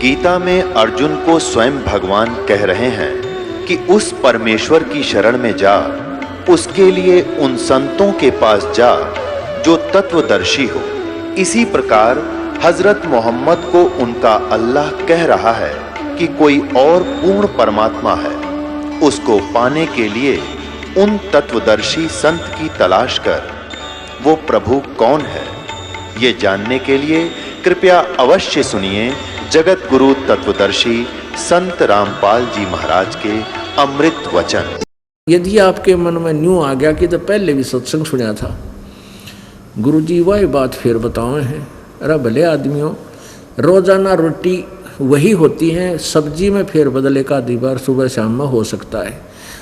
गीता में अर्जुन को स्वयं भगवान कह रहे हैं कि उस परमेश्वर की शरण में जा, उसके लिए उन संतों के पास जा जो तत्वदर्शी हो। इसी प्रकार हजरत मोहम्मद को उनका अल्लाह कह रहा है कि कोई और पूर्ण परमात्मा है, उसको पाने के लिए उन तत्वदर्शी संत की तलाश कर। वो प्रभु कौन है, ये जानने के लिए कृपया अवश्य सुनिए जगत गुरु तत्वदर्शी संत रामपाल जी महाराज के अमृत वचन। यदि आपके मन में न्यू आ गया कि तो पहले भी सत्संग सुना था, गुरु जी वही बात फिर बताए हैं। अरे भले आदमियों, रोजाना रोटी वही होती है, सब्जी में फेर बदल एक आधी बार सुबह शाम में हो सकता है,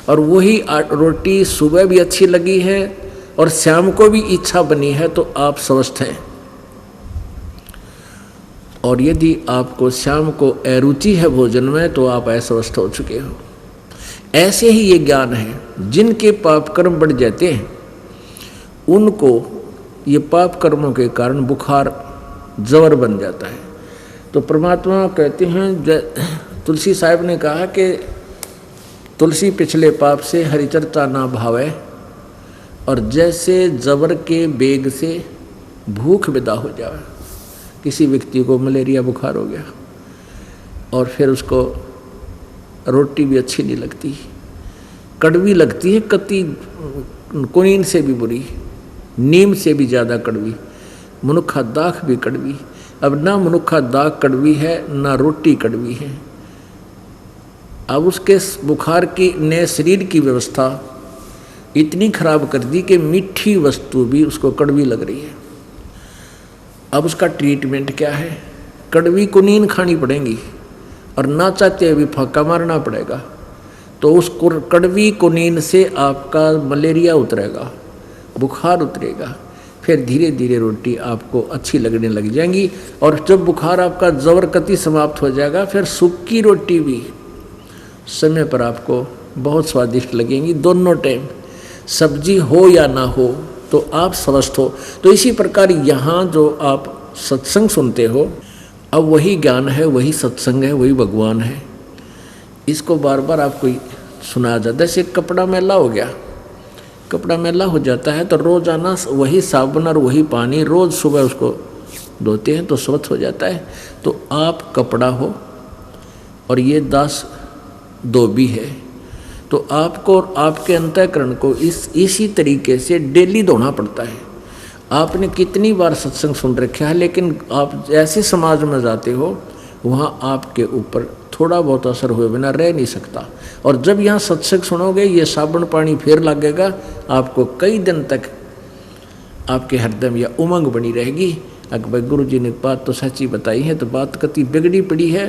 और वही रोटी सुबह भी अच्छी लगी है और शाम को भी इच्छा बनी है तो आप स्वस्थ हैं। और यदि आपको शाम को अरुचि है भोजन में तो आप अस्वस्थ हो चुके हो। ऐसे ही ये ज्ञान है। जिनके पाप कर्म बढ़ जाते हैं उनको ये पाप कर्मों के कारण बुखार जवर बन जाता है। तो परमात्मा कहते हैं, तुलसी साहब ने कहा कि तुलसी पिछले पाप से हरिचर्चा ना भावे, और जैसे जबर के बेग से भूख विदा हो जाए। किसी व्यक्ति को मलेरिया बुखार हो गया और फिर उसको रोटी भी अच्छी नहीं लगती, कड़वी लगती है, कति कुनीन से भी बुरी, नीम से भी ज़्यादा कड़वी, मनुखा दाख भी कड़वी। अब ना मनुखा दाख कड़वी है ना रोटी कड़वी है। अब उसके बुखार की ने शरीर की व्यवस्था इतनी खराब कर दी कि मीठी वस्तु भी उसको कड़वी लग रही है। अब उसका ट्रीटमेंट क्या है? कड़वी कुनीन खानी पड़ेगी और ना चाहते हुए फाका मारना पड़ेगा। तो उस कड़वी कुनीन से आपका मलेरिया उतरेगा, बुखार उतरेगा, फिर धीरे धीरे रोटी आपको अच्छी लगने लग जाएंगी। और जब बुखार आपका जबर कति समाप्त हो जाएगा, फिर सूखी रोटी भी समय पर आपको बहुत स्वादिष्ट लगेंगी। दोनों टाइम सब्जी हो या ना हो तो आप स्वस्थ हो। तो इसी प्रकार यहाँ जो आप सत्संग सुनते हो, अब वही ज्ञान है, वही सत्संग है, वही भगवान है। इसको बार बार आपको सुनाया जाता है। जैसे कपड़ा मैला हो गया, कपड़ा मैला हो जाता है तो रोजाना वही साबुन और वही पानी रोज़ सुबह उसको धोते हैं तो स्वच्छ हो जाता है। तो आप कपड़ा हो और ये दास धोबी है, तो आपको और आपके अंतःकरण को इसी तरीके से डेली धोना पड़ता है। आपने कितनी बार सत्संग सुन रखा है, लेकिन आप ऐसे समाज में जाते हो वहाँ आपके ऊपर थोड़ा बहुत असर हुए बिना रह नहीं सकता। और जब यहाँ सत्संग सुनोगे ये साबुन पानी फिर लगेगा, आपको कई दिन तक आपके हृदय में यह उमंग बनी रहेगी। अगर भाई गुरु जी ने बात तो सच्ची बताई है, तो बात कति बिगड़ी पड़ी है,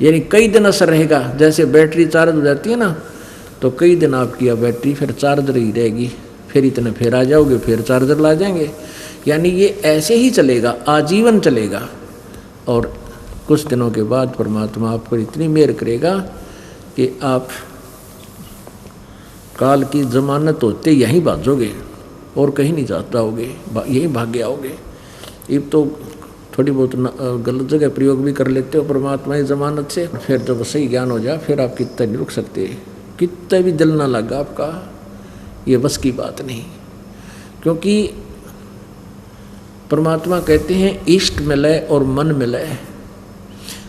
यानी कई दिन असर रहेगा। जैसे बैटरी चार्ज हो जाती है ना, तो कई दिन आपकी यह बैटरी फिर चार्जर ही रहेगी, फिर इतने फिर आ जाओगे, फिर चार्जर ला जाएंगे। यानी ये ऐसे ही चलेगा, आजीवन चलेगा। और कुछ दिनों के बाद परमात्मा आप पर इतनी मेहर करेगा कि आप काल की जमानत होते यहीं भागोगे और कहीं नहीं जाता होगे, यहीं भागे आओगे। अब तो थोड़ी बहुत गलत जगह प्रयोग भी कर लेते हो परमात्मा की जमानत से। फिर जब सही ज्ञान हो जाए फिर आप कितना नहीं रुक सकते, कितना भी दिल ना लगा आपका, ये बस की बात नहीं। क्योंकि परमात्मा कहते हैं इष्ट मिले और मन मिले,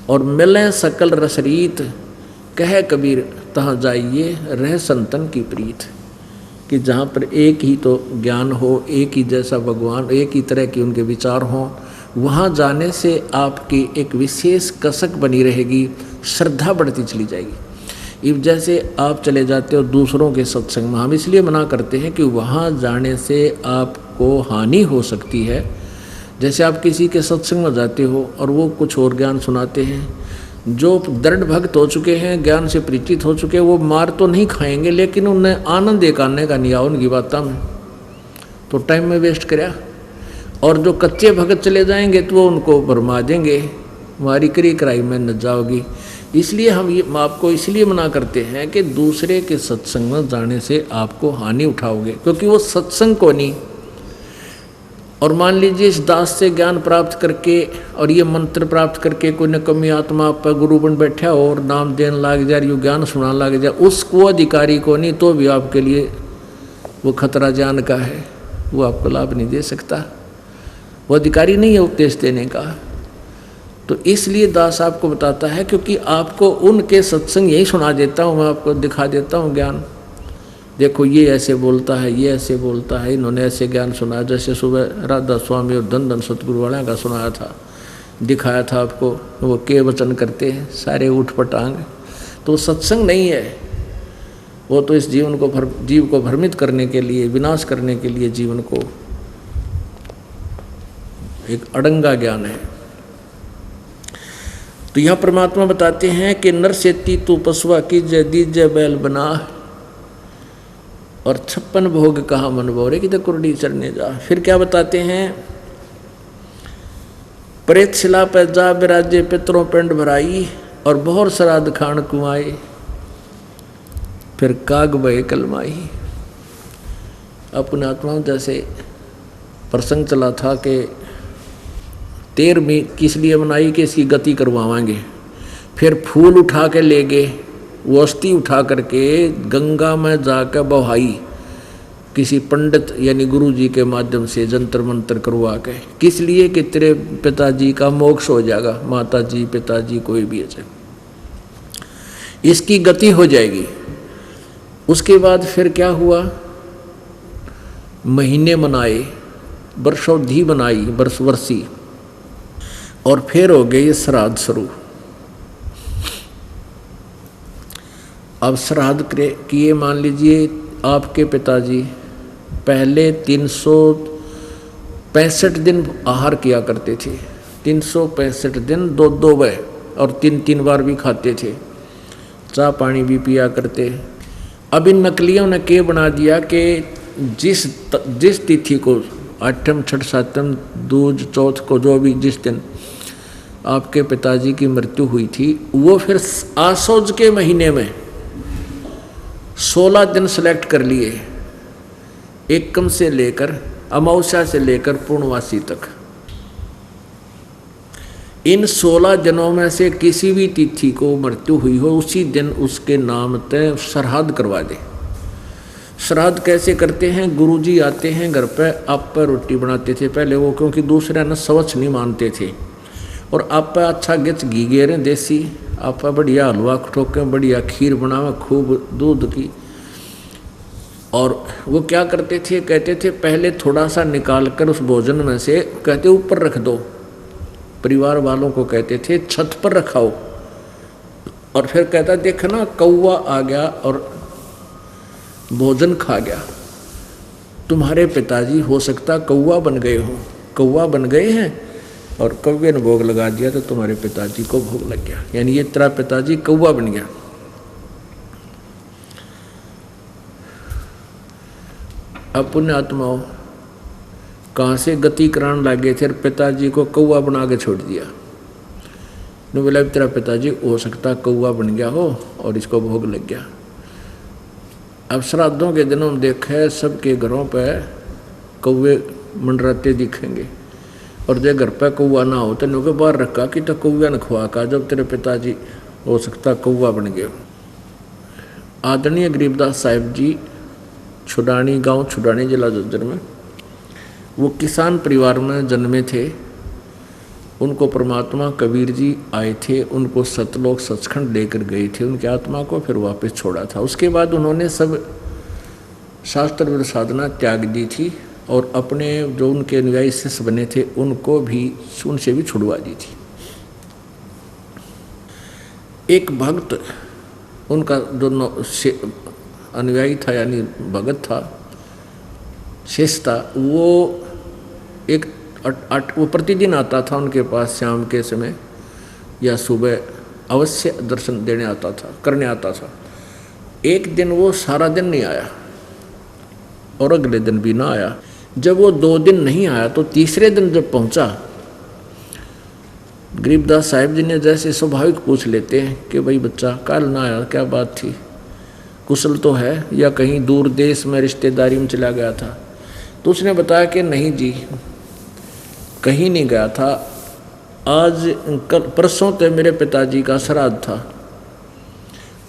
और मिले सकल रसरीत, कह कबीर तहाँ जाइए रह संतन की प्रीत। कि जहाँ पर एक ही तो ज्ञान हो, एक ही जैसा भगवान, एक ही तरह के उनके विचार हों, वहाँ जाने से आपकी एक विशेष कसक बनी रहेगी, श्रद्धा बढ़ती चली जाएगी। अब जैसे आप चले जाते हो दूसरों के सत्संग में, हम इसलिए मना करते हैं कि वहाँ जाने से आपको हानि हो सकती है। जैसे आप किसी के सत्संग में जाते हो और वो कुछ और ज्ञान सुनाते हैं, जो दृढ़ भक्त हो चुके हैं, ज्ञान से परिचित हो चुके हैं, वो मार तो नहीं खाएंगे, लेकिन उन्हें आनंद एक आने का नहीं आओ उनकी बातों में, तो टाइम में वेस्ट कराया। और जो कच्चे भगत चले जाएंगे तो वो उनको भरमा देंगे, हमारी करी कराई में न जाओगी। इसलिए हम ये आपको इसलिए मना करते हैं कि दूसरे के सत्संग में जाने से आपको हानि उठाओगे, क्योंकि वो सत्संग को नहीं, और मान लीजिए इस दास से ज्ञान प्राप्त करके और ये मंत्र प्राप्त करके कोई नकमी आत्मा आप पर गुरु बन बैठा और नाम देने लग जाए, यो ज्ञान सुनाने लग जाए, उसको अधिकारी को नहीं तो भी आपके लिए वो खतरा जान का है, वो आपको लाभ नहीं दे सकता, वो अधिकारी नहीं है उपदेश देने का। तो इसलिए दास आपको बताता है, क्योंकि आपको उनके सत्संग यही सुना देता हूँ, मैं आपको दिखा देता हूँ ज्ञान, देखो ये ऐसे बोलता है, ये ऐसे बोलता है, इन्होंने ऐसे ज्ञान सुनाया। जैसे सुबह राधा स्वामी और धन धन सतगुरु वाला का सुनाया था, दिखाया था आपको, वो के वचन करते हैं सारे उठ पटांग, तो सत्संग नहीं है, वो तो इस जीव को भ्रमित करने के लिए, विनाश करने के लिए जीवन को एक अड़ंगा ज्ञान है। तो यह परमात्मा बताते हैं कि नर सेती तू पशुआ की जय दीजय बैल बना, और 56 भोग कहा मन बोरे की तो कुरडी चरने जा। फिर क्या बताते हैं, प्रेत शिला पे जा बिराजे पितरों पिंड भराई, और बहुत श्राद्ध खान कुआए फिर काग बहे कलमाई। अपने आत्मा जैसे प्रसंग चला था कि 13वीं किस लिए बनाई कि इसकी गति करवाएंगे, फिर फूल उठा के ले गए, वो अस्थि उठा करके गंगा में जाकर बहाई, किसी पंडित यानी गुरु जी के माध्यम से जंतर मंत्र करवा के, किस लिए कि तेरे पिताजी का मोक्ष हो जाएगा, माता जी पिताजी कोई भी है, इसकी गति हो जाएगी। उसके बाद फिर क्या हुआ, महीने मनाए, वर्षोधि बनाई, वर्षी, और फिर हो गए श्राद्ध शुरू। अब श्राद्ध किए, मान लीजिए आपके पिताजी पहले 365 दिन आहार किया करते थे, 365 दिन 2 बार और 3 बार भी खाते थे, चाय पानी भी पिया करते। अब इन नकलियों ने के बना दिया कि जिस तिथि को 8म 6ठ 7म दूज चौथ को जो भी जिस दिन आपके पिताजी की मृत्यु हुई थी, वो फिर आसोज के महीने में 16 दिन सेलेक्ट कर लिए, एकम से लेकर अमावस्या से लेकर पूर्णवासी तक। इन 16 दिनों में से किसी भी तिथि को मृत्यु हुई हो, उसी दिन उसके नाम तय श्राद्ध करवा दे। श्राद्ध कैसे करते हैं, गुरुजी आते हैं घर पे, आप पर रोटी बनाते थे पहले वो, क्योंकि दूसरे न स्वच्छ नहीं मानते थे, और आप पर अच्छा गिच घी गेरे देसी, आप पर बढ़िया हलवा ठोके, बढ़िया खीर बनावे खूब दूध की। और वो क्या करते थे, कहते थे पहले थोड़ा सा निकाल कर उस भोजन में से कहते ऊपर रख दो, परिवार वालों को कहते थे छत पर रखाओ, और फिर कहता देखना कौवा आ गया और भोजन खा गया, तुम्हारे पिताजी हो सकता कौवा बन गए हो, कौवा बन गए हैं और कौवे ने भोग लगा दिया तो तुम्हारे पिताजी को भोग लग गया, यानी ये तेरा पिताजी कौवा बन गया। अब पुण्य आत्माओं कहाँ से गति कराने लगे थे, पिताजी को कौवा बना के छोड़ दिया। ने बोला तेरा पिताजी हो सकता कौवा बन गया हो और इसको भोग लग गया। अब श्राद्धों के दिनों में देखे सबके घरों पे कौवे मंडराते दिखेंगे, और जो घर पे कौवा ना हो तो लोग बाहर रखा कि तो कौवा ने खुआ का, जब तेरे पिताजी हो सकता कौवा बन गए। आदरणीय गरीबदास साहिब जी छुडानी गांव, छुडानी जिला झज्जर में, वो किसान परिवार में जन्मे थे। उनको परमात्मा कबीर जी आए थे, उनको सतलोक सचखंड लेकर गए थे उनकी आत्मा को, फिर वापस छोड़ा था। उसके बाद उन्होंने सब शास्त्र विद साधना त्याग दी थी और अपने जो उनके अनुयायी शिष्य बने थे उनको भी उनसे भी छुड़वा दी थी। एक भक्त उनका जो अनुयायी था यानी भगत था, शिष्य था, वो एक वो प्रतिदिन आता था उनके पास, शाम के समय या सुबह अवश्य दर्शन देने आता था, करने आता था। एक दिन वो सारा दिन नहीं आया और अगले दिन भी ना आया। जब वो 2 दिन नहीं आया तो तीसरे दिन जब पहुंचा, गरीबदास साहिब जी ने जैसे स्वाभाविक पूछ लेते हैं कि भाई बच्चा कल ना आया, क्या बात थी, कुशल तो है या कहीं दूर देश में रिश्तेदारी में चला गया था? तो उसने बताया कि नहीं जी, कहीं नहीं गया था। आज कल परसों तो मेरे पिताजी का श्राद्ध था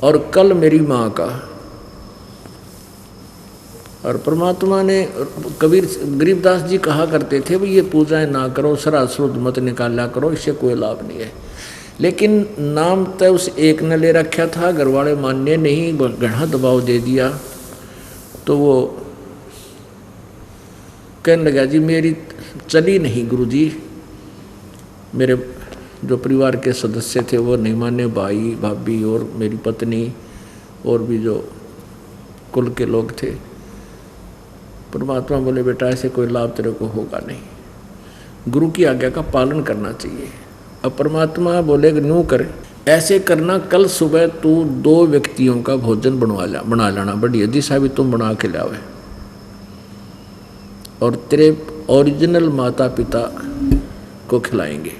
और कल मेरी माँ का। और परमात्मा ने कबीर गरीबदास जी कहा करते थे भाई ये पूजाएं ना करो, श्राद्ध श्रुद्ध मत निकाला करो, इससे कोई लाभ नहीं है। लेकिन नाम तो उस एक ने ले रखा था, घर वाले मान्य नहीं, गढ़ा दबाव दे दिया। तो वो कहने लगा जी मेरी चली नहीं गुरुजी, मेरे जो परिवार के सदस्य थे वो नहीं माने, भाई भाभी और मेरी पत्नी और भी जो कुल के लोग थे। परमात्मा बोले बेटा ऐसे कोई लाभ तेरे को होगा नहीं, गुरु की आज्ञा का पालन करना चाहिए। अब परमात्मा बोले न्यू कर, ऐसे करना कल सुबह तू 2 व्यक्तियों का भोजन बना लाना, बढ़िया जिसा भी तुम बना के लावे, और तेरे ओरिजिनल माता पिता को खिलाएंगे।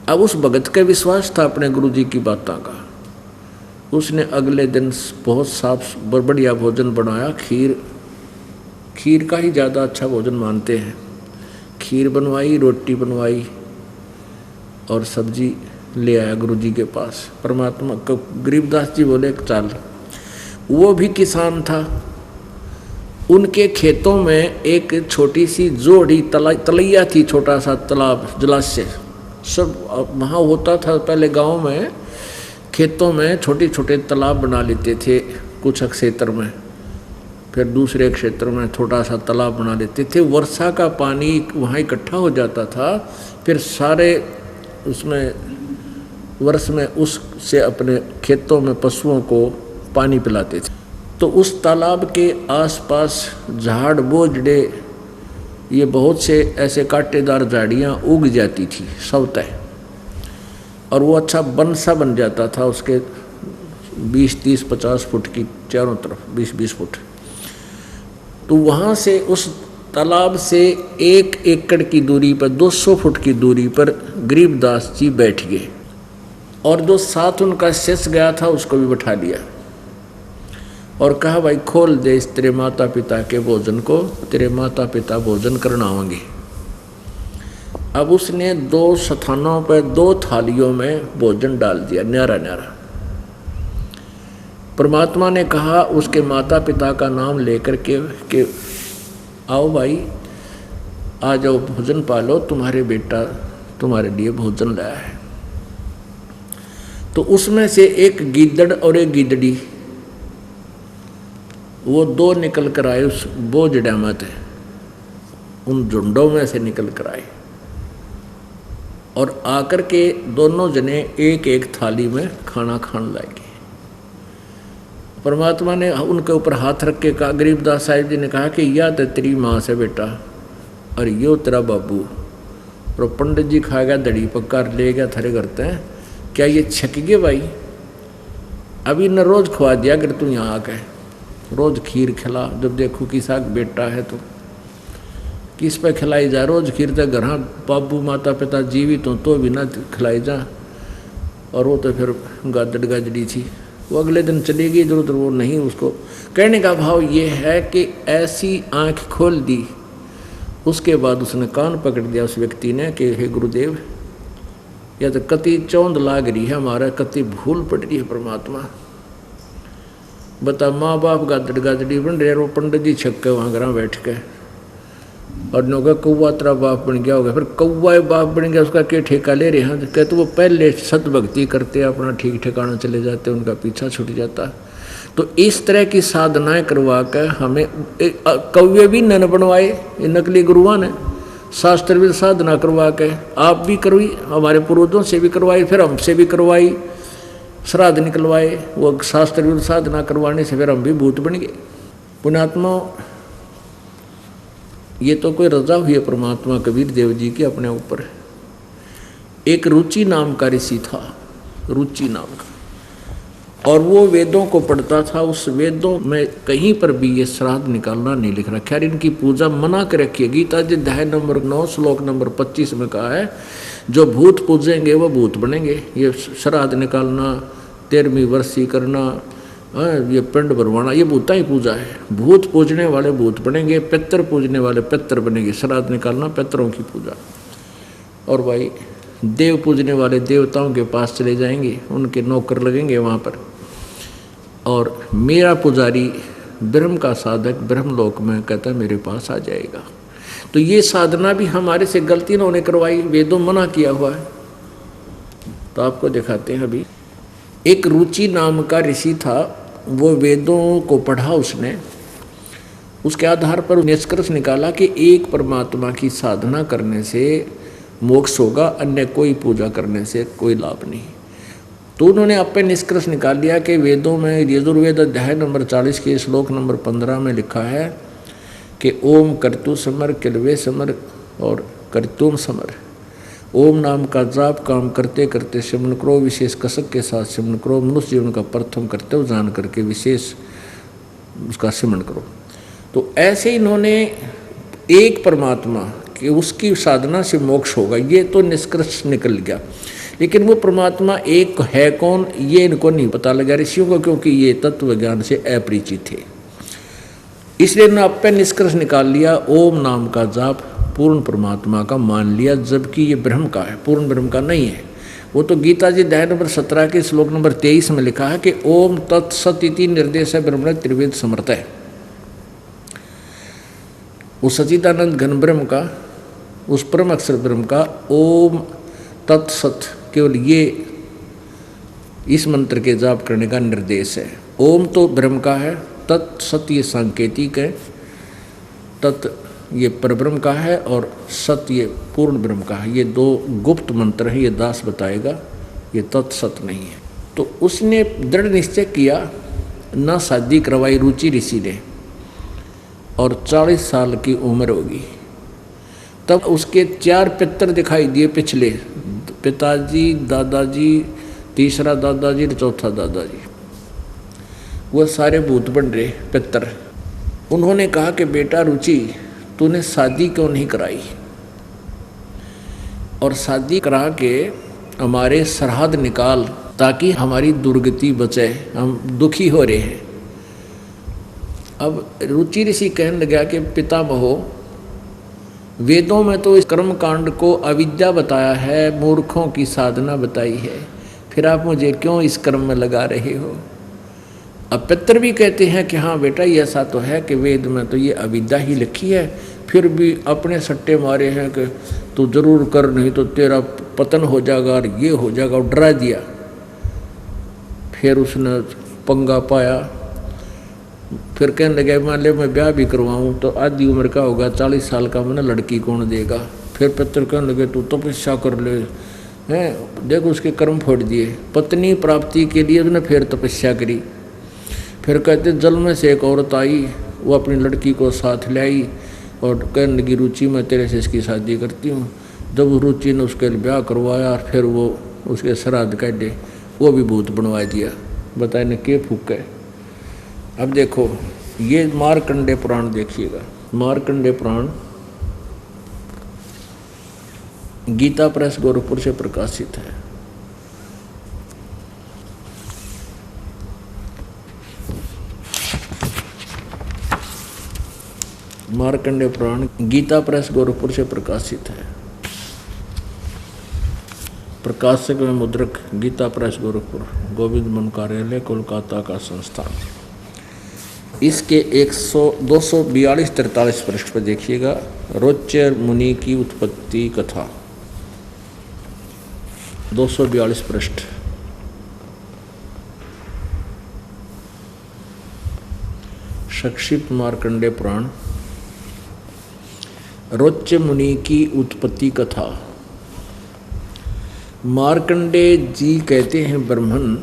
अब उस भगत का विश्वास था अपने गुरु जी की बातों का। उसने अगले दिन बहुत साफ बढ़िया भोजन बनाया, खीर का ही ज़्यादा अच्छा भोजन मानते हैं। खीर बनवाई, रोटी बनवाई और सब्जी ले आया गुरु जी के पास। परमात्मा को गरीबदास जी बोले चल। वो भी किसान था, उनके खेतों में एक छोटी सी जोड़ी तलैया थी, छोटा सा तालाब जलाशय सब वहाँ होता था। पहले गांव में खेतों में छोटे छोटे तालाब बना लेते थे कुछ क्षेत्र में, फिर दूसरे क्षेत्र में छोटा सा तालाब बना लेते थे। वर्षा का पानी वहाँ इकट्ठा हो जाता था, फिर सारे उसमें वर्ष में उससे अपने खेतों में पशुओं को पानी पिलाते थे। तो उस तालाब के आसपास झाड़ बोझड़े, ये बहुत से ऐसे कांटेदार झाड़ियाँ उग जाती थी सब तय, और वो अच्छा वन सा बन जाता था। उसके 20, 30, 50 फुट की चारों तरफ 20-20 फुट। तो वहाँ से उस तालाब से 1 एकड़ की दूरी पर 200 फुट की दूरी पर गरीबदास जी बैठ गए, और जो साथ उनका शिष्य गया था उसको भी बैठा लिया और कहा भाई खोल दे इस तेरे माता पिता के भोजन को, तेरे माता पिता भोजन करना होंगे। अब उसने 2 स्थानों पर 2 थालियों में भोजन डाल दिया, न्यारा न्यारा। परमात्मा ने कहा उसके माता पिता का नाम लेकर के आओ भाई आ जाओ भोजन पालो, तुम्हारे बेटा तुम्हारे लिए भोजन लाया है। तो उसमें से एक गीदड़ और एक गीदड़ी, वो 2 निकल कर आए उस बोझड़ा में थे, उन झुंडों में से निकल कर आए और आकर के दोनों जने एक एक थाली में खाना खाने लगे। परमात्मा ने उनके ऊपर हाथ रख के कहा, गरीबदास साहिब जी ने कहा कि या तो तेरी माँ से बेटा और यो तेरा बाबू। और पंडित जी खा गया, दड़ी पक्का ले गया थारे करते हैं, क्या ये छक गए भाई? अभी न रोज खुआ दिया अगर तू यहाँ आके रोज खीर खिला, जब देखो किसा बेटा है तो किस पे खिलाई जा रोज खीर, तो घर बाबू माता पिता जीवित हो तो भी ना खिलाई जा। और वो तो फिर गादड़ गाजड़ी थी, वो अगले दिन चली गई इधर उधर, वो नहीं। उसको कहने का भाव ये है कि ऐसी आंख खोल दी, उसके बाद उसने कान पकड़ दिया उस व्यक्ति ने कि हे गुरुदेव, या तो कति चौंध लाग रही है हमारा, कति भूल पड़ रही है परमात्मा। बता माँ बाप गादड़ गाजड़ी बन रहे, वो पंडित जी छक के वहाँ घर बैठ के और नौका कौवा तेरा बाप बन गया होगा, फिर कौवा बाप बन गया उसका क्या ठेका ले रहे हैं? कहते वो पहले सतभक्ति करते अपना ठीक ठिकाना चले जाते, उनका पीछा छूट जाता। तो इस तरह की साधनाएं करवा कर हमें कौवे भी न बनवाए, ये नकली गुरुआ ने शास्त्र भी साधना करवा के आप भी करवाई, हमारे पूर्वजों से भी करवाई, फिर हमसे भी करवाई, श्राद्ध निकलवाए। वो शास्त्र भी साधना करवाने से फिर हम भी भूत बन गए। पुण्यात्मा, ये तो कोई रजा हुई है परमात्मा कबीर देव जी की अपने ऊपर। एक रुचि नाम का ऋषि था, रुचि नाम का, और वो वेदों को पढ़ता था। उस वेदों में कहीं पर भी ये श्राद्ध निकालना नहीं लिख रखा है, इनकी पूजा मना कर रखी है। गीता जी अध्याय नंबर 9 श्लोक नंबर 25 में कहा है, जो भूत पूजेंगे वो भूत बनेंगे। ये श्राद्ध निकालना, 13वीं वर्षी करना, ये पिंड भरवाना, ये भूता ही पूजा है। भूत पूजने वाले भूत बनेंगे, पितर पूजने वाले पितर बनेंगे। श्राद्ध निकालना पितरों की पूजा। और भाई देव पूजने वाले देवताओं के पास चले जाएंगे, उनके नौकर लगेंगे वहाँ पर। और मेरा पुजारी ब्रह्म का साधक ब्रह्मलोक में कहता है मेरे पास आ जाएगा। तो ये साधना भी हमारे से गलती इन्होंने करवाई, वेदों मना किया हुआ है। तो आपको दिखाते हैं। अभी एक रुचि नाम का ऋषि था, वो वेदों को पढ़ा उसने, उसके आधार पर निष्कर्ष निकाला कि एक परमात्मा की साधना करने से मोक्ष होगा, अन्य कोई पूजा करने से कोई लाभ नहीं। तो उन्होंने अपने निष्कर्ष निकाल लिया कि वेदों में यजुर्वेद अध्याय नंबर 40 के श्लोक नंबर 15 में लिखा है कि ओम कर्तु समर किलवे समर और कर्तुम समर। ओम नाम का जाप काम करते करते सिमरन करो, विशेष कसक के साथ सिमरन करो, मनुष्य जीवन का प्रथम कर्तव्य जान करके विशेष उसका सिमरन करो। तो ऐसे इन्होंने एक परमात्मा कि उसकी साधना से मोक्ष होगा, ये तो निष्कर्ष निकल गया। लेकिन वो परमात्मा एक है कौन, ये इनको नहीं पता लगा ऋषियों को, क्योंकि ये तत्व ज्ञान से अपरिचित थे। इसलिए इन्होंने अपने निष्कर्ष निकाल लिया, ओम नाम का जाप पूर्ण परमात्मा का मान लिया, जबकि ये ब्रह्म का है, पूर्ण ब्रह्म का नहीं है। वो तो गीता जी अध्याय नंबर 17 के श्लोक नंबर 23 में लिखा है कि ओम तत्सत इति निर्देश है ब्रह्म त्रिवेद समर्थ है। उस सच्चिदानंद घन ब्रह्म का, उस परम अक्षर ब्रह्म का ओम तत्सत केवल ये इस मंत्र के जाप करने का निर्देश है। ओम तो ब्रह्म का है, तत्सत ये सांकेतिक है, तत् ये परब्रह्म का है और सत ये पूर्ण ब्रह्म का है। ये दो गुप्त मंत्र हैं, ये दास बताएगा, ये तत्सत नहीं है। तो उसने दृढ़ निश्चय किया, ना शादी करवाई रुचि ऋषि ने, और 40 साल की उम्र होगी। तब उसके 4 पितर दिखाई दिए पिछले, पिताजी, दादाजी, तीसरा दादाजी और चौथा दादाजी, वो सारे भूत बन रहे पितर। उन्होंने कहा कि बेटा रुचि, तूने शादी क्यों नहीं कराई, और शादी करा के हमारे श्राद्ध निकाल, ताकि हमारी दुर्गति बचे, हम दुखी हो रहे हैं। अब रुचि ऋषि कहने लगा कि पितामहो, वेदों में तो इस कर्म कांड को अविद्या बताया है, मूर्खों की साधना बताई है, फिर आप मुझे क्यों इस कर्म में लगा रहे हो। अब पितर भी कहते हैं कि हाँ बेटा ये ऐसा तो है कि वेद में तो ये अविद्या ही लिखी है, फिर भी अपने सट्टे मारे हैं कि तू जरूर कर, नहीं तो तेरा पतन हो जाएगा और ये हो जाएगा, और डरा दिया। फिर उसने पंगा पाया, फिर कहने लगे मान ले मैं ब्याह भी करवाऊँ तो आधी उम्र का होगा, 40 साल का, मैंने लड़की कौन देगा। फिर पितर कहने लगे तू तपस्या कर ले, हैं देखो उसके कर्म फोड़ दिए। पत्नी प्राप्ति के लिए उसने फिर तपस्या करी। फिर कहते जल में से एक औरत आई, वो अपनी लड़की को साथ ले आई और कहने लगी रुचि मैं तेरे से इसकी शादी करती हूँ। जब रुचि ने उसके ब्याह करवाया, फिर वो उसके श्राद्ध काटे, वो भी भूत बनवा दिया। बताए ने के फूक है। अब देखो ये मार्कंडे पुराण देखिएगा, मार्कंडे पुराण गीता प्रेस गोरखपुर से प्रकाशित है। मार्कंडे पुराण गीता प्रेस गोरखपुर से प्रकाशित है। प्रकाशक में मुद्रक गीता प्रेस गोरखपुर, गोविंद मन कार्यालय कोलकाता का संस्थान। इसके 242-43 पृष्ठ पर देखिएगा, रोच्य मुनि की उत्पत्ति कथा, 242 पृष्ठ। संक्षिप्त मार्कंडे पुराण, रोच्य मुनि की उत्पत्ति कथा। मार्कंडे जी कहते हैं ब्राह्मण,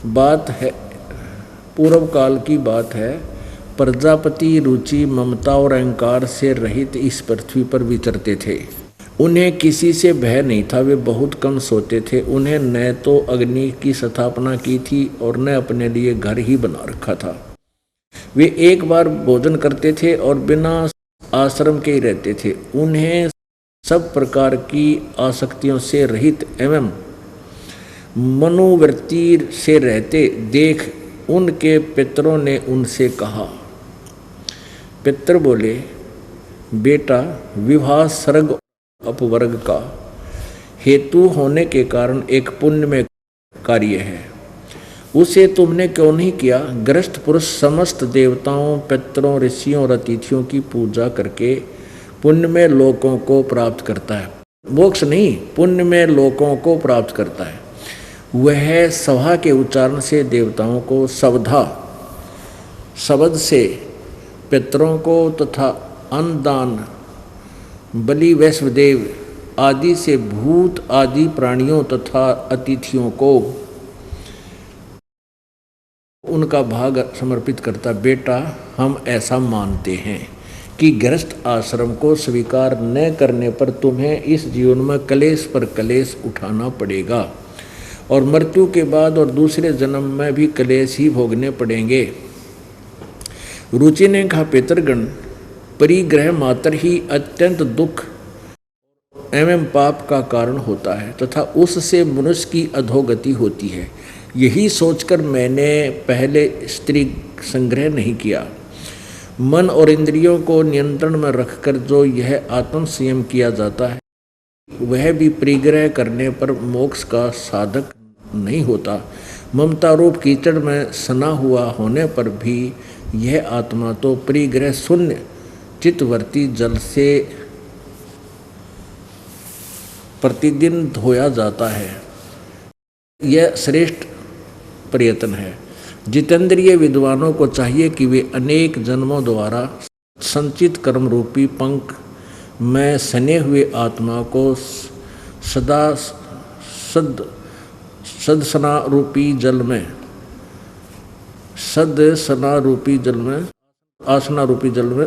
बात है पूर्व काल की बात है, प्रजापति रुचि ममता और अहंकार से रहित इस पृथ्वी पर विचरते थे। उन्हें किसी से भय नहीं था, वे बहुत कम सोते थे। उन्हें न तो अग्नि की स्थापना की थी और न अपने लिए घर ही बना रखा था। वे एक बार भोजन करते थे और बिना आश्रम के ही रहते थे। उन्हें सब प्रकार की आसक्तियों से रहित एवं मनोवृत्ति से रहते देख उनके पितरों ने उनसे कहा। पितर बोले, बेटा, विवाह सर्ग अपवर्ग का हेतु होने के कारण एक पुण्यमय कार्य है, उसे तुमने क्यों नहीं किया? गृहस्थ पुरुष समस्त देवताओं, पितरों, ऋषियों और अतिथियों की पूजा करके पुण्यमय लोकों को प्राप्त करता है। मोक्ष नहीं, पुण्यमय लोकों को प्राप्त करता है। वह सभा के उच्चारण से देवताओं को सवधा, शब्द से पितरों को तथा अन्नदान, बलि, वैश्वदेव आदि से भूत आदि प्राणियों तथा अतिथियों को उनका भाग समर्पित करता। बेटा, हम ऐसा मानते हैं कि गृहस्थ आश्रम को स्वीकार न करने पर तुम्हें इस जीवन में कलेश पर कलेश उठाना पड़ेगा और मृत्यु के बाद और दूसरे जन्म में भी कलेश ही भोगने पड़ेंगे। रुचि ने कहा, पितरगण, परिग्रह मात्र ही अत्यंत दुख एवं पाप का कारण होता है तथा उससे मनुष्य की अधोगति होती है। यही सोचकर मैंने पहले स्त्री संग्रह नहीं किया। मन और इंद्रियों को नियंत्रण में रखकर जो यह आत्म संयम किया जाता है, वह भी परिग्रह करने पर मोक्ष का साधक नहीं होता। ममता रूप कीचड़ में सना हुआ होने पर भी यह आत्मा तो परिग्रह शून्य चित्तवर्ती जल से प्रतिदिन धोया जाता है। यह श्रेष्ठ प्रयत्न है। जितेंद्रिय विद्वानों को चाहिए कि वे अनेक जन्मों द्वारा संचित कर्म रूपी पंख में सने हुए आत्मा को सदा सदसना रूपी जल में आसना रूपी जल में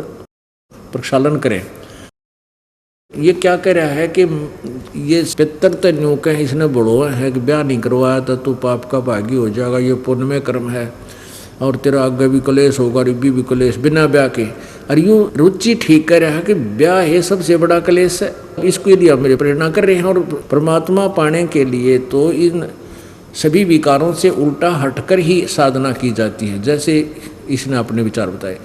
प्रक्षालन करें। ये क्या कह रहा है कि ये पितर तो न्यू कह इसने बड़ोआ है कि ब्याह नहीं करवाया तो तू पाप का भागी हो जाएगा, ये पुण्यमय कर्म है और तेरा आगे भी कलेश होगा, रिब्बी भी कलेश बिना ब्याह के। और यूँ रुचि ठीक कह रहा है कि ब्याह है सबसे बड़ा कलेश है, इसके लिए मेरे प्रेरणा कर रहे हैं। और परमात्मा पाने के लिए तो इन सभी विकारों से उल्टा हटकर ही साधना की जाती है, जैसे इसने अपने विचार बताए।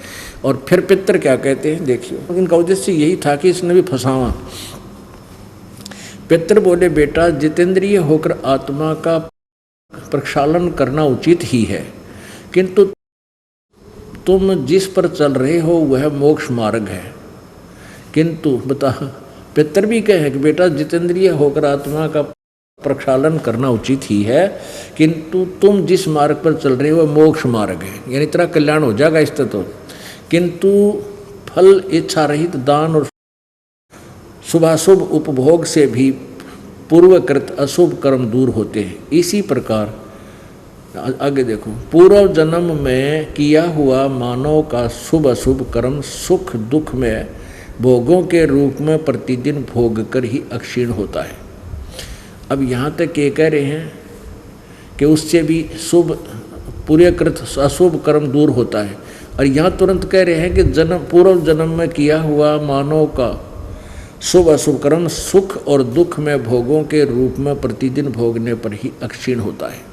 और फिर पितर क्या कहते हैं देखिए, इनका उद्देश्य यही था कि इसने भी फंसावा। पितर बोले, बेटा, जितेंद्रिय होकर आत्मा का प्रक्षालन करना उचित ही है, किंतु तुम जिस पर चल रहे हो वह मोक्ष मार्ग है। किंतु बता, पितर भी कहे कि बेटा, जितेंद्रिय होकर आत्मा का प्रक्षालन करना उचित ही है, किंतु तुम जिस मार्ग पर चल रहे हो मोक्ष मार्ग है, यानी तेरा कल्याण हो जाएगा इससे तो। किंतु फल इच्छा रहित दान और शुभाशुभ उपभोग से भी पूर्वकृत अशुभ कर्म दूर होते हैं। इसी प्रकार आगे देखो, पूर्व जन्म में किया हुआ मानव का शुभ अशुभ कर्म सुख दुख में भोगों के रूप में प्रतिदिन भोग कर ही अक्षीण होता है। अब यहाँ तक ये कह रहे हैं कि उससे भी शुभ पूर्वकृत अशुभ कर्म दूर होता है, और यहाँ तुरंत कह रहे हैं कि पूर्व जन्म में किया हुआ मानव का शुभ अशुभ कर्म सुख और दुख में भोगों के रूप में प्रतिदिन भोगने पर ही अक्षीण होता है।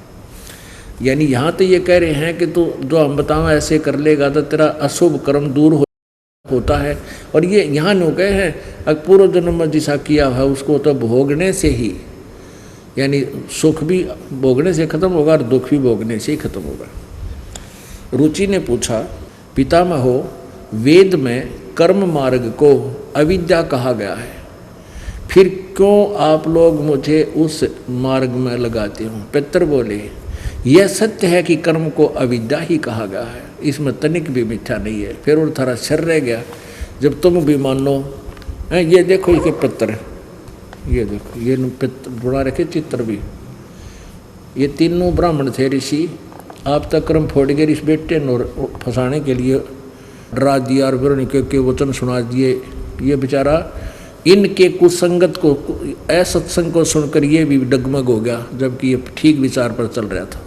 यानी यहाँ तो ये कह रहे हैं कि तू जो हम बताओ ऐसे कर लेगा तो तेरा अशुभ कर्म दूर होता है। और ये यहाँ नो कहे हैं पूर्व जन्म में जिसा किया है उसको तो भोगने से ही, यानी सुख भी भोगने से खत्म होगा और दुख भी भोगने से ही खत्म होगा। रुचि ने पूछा, पितामहो, वेद में कर्म मार्ग को अविद्या कहा गया है, फिर क्यों आप लोग मुझे उस मार्ग में लगाते हो? पितर बोले, यह सत्य है कि कर्म को अविद्या ही कहा गया है, इसमें तनिक भी मिथ्या नहीं है। फिर और थारा शर रह गया, जब तुम भी मानो। ये देखो इसके पितर, ये देखो ये बना रखे चित्र भी, ये तीनों ब्राह्मण थे ऋषि। आप तक कर्म फोड़ गए इस बेटे ने फंसाने के लिए डरा दिया और फिर उनके वचन सुना दिए। ये बेचारा इनके कुसंगत को असत्संग को सुनकर ये भी डगमग हो गया, जबकि ये ठीक विचार पर चल रहा था।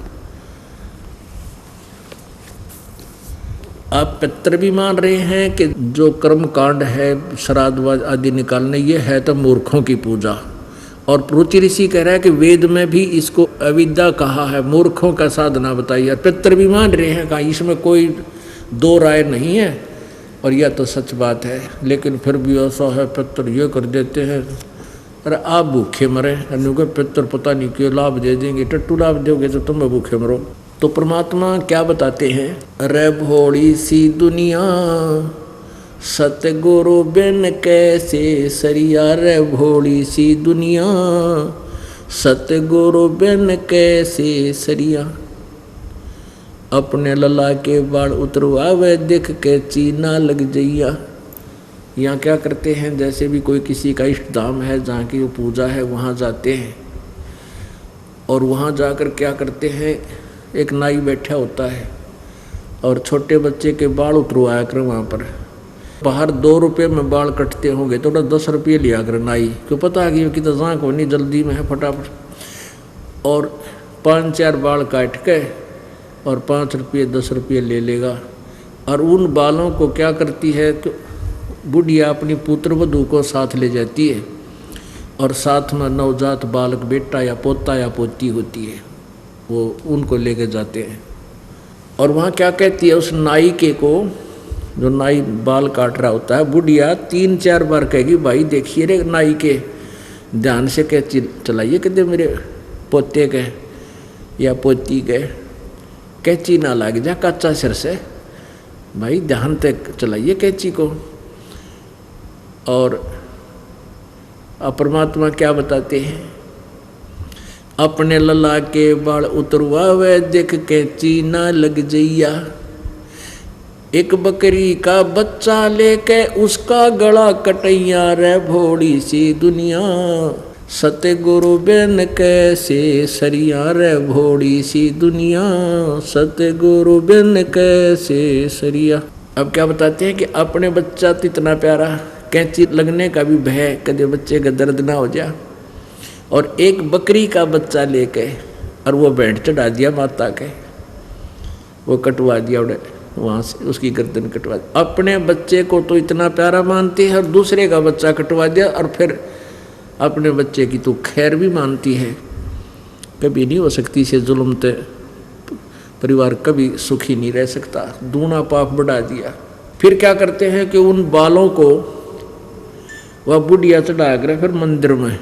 आप पितर भी मान रहे हैं कि जो कर्म कांड है श्राद्ध आदि निकालने, ये है तो मूर्खों की पूजा, और रुचि ऋषि कह रहा है कि वेद में भी इसको अविद्या कहा है, मूर्खों का साधना बताई है। पितर भी मान रहे हैं, कहा इसमें कोई दो राय नहीं है, और यह तो सच बात है। लेकिन फिर भी ऐसा है, पितर ये कर देते हैं, अरे आप भूखे मरे, पितर पता नहीं क्यों लाभ दे देंगे, टट्टू लाभ दोगे तो तुम भूखे मरो। तो परमात्मा क्या बताते हैं, रे भोड़ी सी दुनिया सतगुरु बिन कैसे सरिया, रे भोड़ी सी दुनिया सतगुरु बिन कैसे सरिया। अपने लला के बाल उतरवावे दिख के चीना लग जइया। यहाँ क्या करते हैं, जैसे भी कोई किसी का इष्ट धाम है जहाँ की वो पूजा है, वहाँ जाते हैं और वहाँ जाकर क्या करते हैं, एक नाई बैठा होता है और छोटे बच्चे के बाल उतरवाया कर वहाँ पर। बाहर 2 रुपये में बाल कटते होंगे तो 10 रुपये लिया कर नाई, क्यों पता है कि तो जाँक होनी जल्दी में है फटाफट, और 5-4 बाल काट के और 5 रुपये 10 रुपये ले लेगा। और उन बालों को क्या करती है कि बुढ़िया अपनी पुत्र वधू को साथ ले जाती है और साथ में नवजात बालक बेटा या पोता या पोती होती है, वो उनको लेके जाते हैं। और वहाँ क्या कहती है, उस नाई के को, जो नाई बाल काट रहा होता है, बुढ़िया 3-4 बार कहेगी, भाई देखिए रे नाई के, ध्यान से कैंची चलाइए, कहते मेरे पोते के या पोती के कैंची ना लग जा कच्चा सिर से, भाई ध्यान तक चलाइए कैंची को। और परमात्मा क्या बताते हैं, अपने लला के बाल उतरवावे देख के चीना लग जइया। एक बकरी का बच्चा लेके उसका गला कटैया, रे भोड़ी सी दुनिया सतगुरु बिन कैसे सरिया, रे भोड़ी सी दुनिया सतगुरु बिन कैसे सरिया। अब क्या बताते हैं कि अपने बच्चा तो इतना प्यारा, कैंची लगने का भी भय, कदे बच्चे का दर्द ना हो जा, और एक बकरी का बच्चा लेके और वो भेंट चढ़ा दिया माता के, वो कटवा दिया उन्हें वहाँ से, उसकी गर्दन कटवा दी। अपने बच्चे को तो इतना प्यारा मानती है और दूसरे का बच्चा कटवा दिया, और फिर अपने बच्चे की तो खैर भी मानती है। कभी नहीं हो सकती से जुल्म, ते परिवार कभी सुखी नहीं रह सकता, दूना पाप बढ़ा दिया। फिर क्या करते हैं कि उन बालों को वह बुढ़िया चढ़ा कर फिर मंदिर में,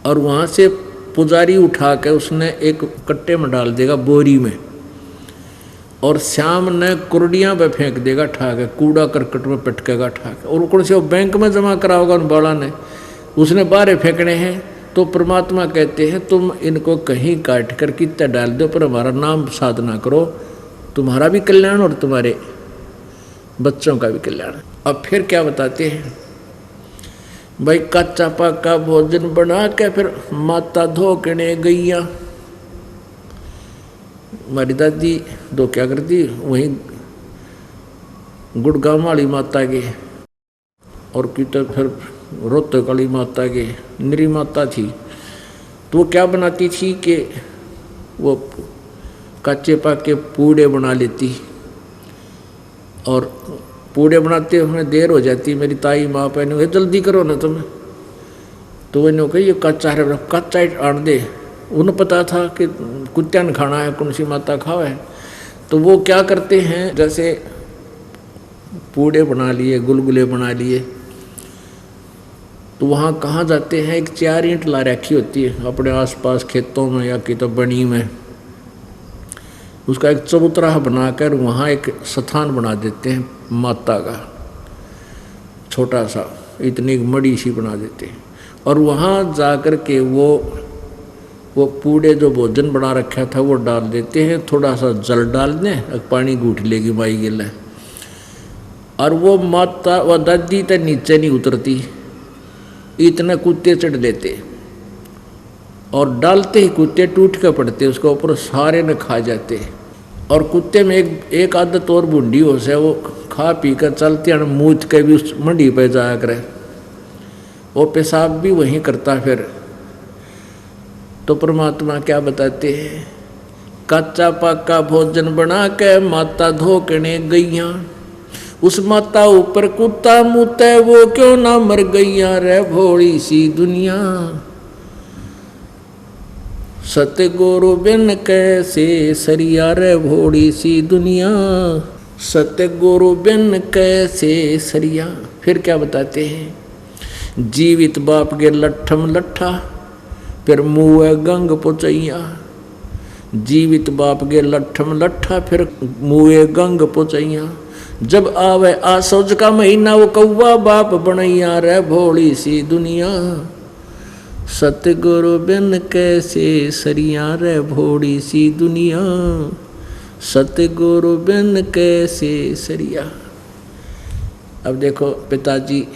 और वहाँ से पुजारी उठा के उसने एक कट्टे में डाल देगा, बोरी में, और शाम ने कुर्डियाँ पे फेंक देगा ठाके, कूड़ा करकट में पटकेगा ठाके, और कौन से वो बैंक में जमा करा होगा उन बाड़ा ने, उसने बाहर फेंकने हैं। तो परमात्मा कहते हैं तुम इनको कहीं काट कर कितना डाल दो, पर हमारा नाम साधना करो, तुम्हारा भी कल्याण और तुम्हारे बच्चों का भी कल्याण। अब फिर क्या बताते हैं, भाई कच्चा पक्का भोजन बना के फिर माता धोकने गईया। हमारी दादी दो क्या करती, वहीं गुड़गांव वाली माता के और की तो फिर रोहतक वाली माता के निरी माता थी, तो वो क्या बनाती थी कि वो कच्चे पक्के पूड़े बना लेती, और पूड़े बनाते हमें देर हो जाती, मेरी ताई माँ पहने हुए जल्दी करो ना तुम, तो वो कही ये कच्चा है, कच्चा आड़ दे। उन्हें पता था कि कुत्ता ने खाना है, कौन सी माता खावा है। तो वो क्या करते हैं, जैसे पूड़े बना लिए, गुलगुले बना लिए, तो वहाँ कहाँ जाते हैं, एक 4 ईंट ला रखी होती है अपने आसपास खेतों में या कि तो बनी में, उसका एक चबूतरा बनाकर वहाँ एक स्थान बना देते हैं माता का, छोटा सा, इतनी मड़ी सी बना देते हैं, और वहाँ जाकर के वो पूड़े जो भोजन बना रखा था वो डाल देते हैं, थोड़ा सा जल डाल दें, पानी गूँठ लेगी माई गिला, और वो माता व दादी तो नीचे नहीं उतरती, इतने कुत्ते चढ़ लेते, और डालते ही कुत्ते टूट के पड़ते उसके ऊपर, सारे ने खा जाते। और कुत्ते में एक आदत और बूढ़ी हो से, वो खा पी कर चलते हैं, मूत के भी उस मंडी पे जाया करे, वो पेशाब भी वहीं करता फिर। तो परमात्मा क्या बताते हैं, कच्चा पक्का भोजन बना के माता धोकने गईयाँ, उस माता ऊपर कुत्ता मुते वो क्यों ना मर गईया रे भोली सी दुनिया। सतगुरु बिन कैसे सरिया रे भोली सी दुनिया। सतगुरु बिन कैसे सरिया। फिर क्या बताते हैं, जीवित बाप के लट्ठम लट्ठा फिर मुँह गंग पुचैया। जीवित बाप के लट्ठम लट्ठा फिर मुँह गंग पुचैया। जब आवे आसोज का महीना वो कौवा बाप बनैया रे भोली सी दुनिया। सतगुरु बिन कैसे सरिया रे भोली सी दुनिया। सतगुरु बिन कैसे सरिया। अब देखो पिताजी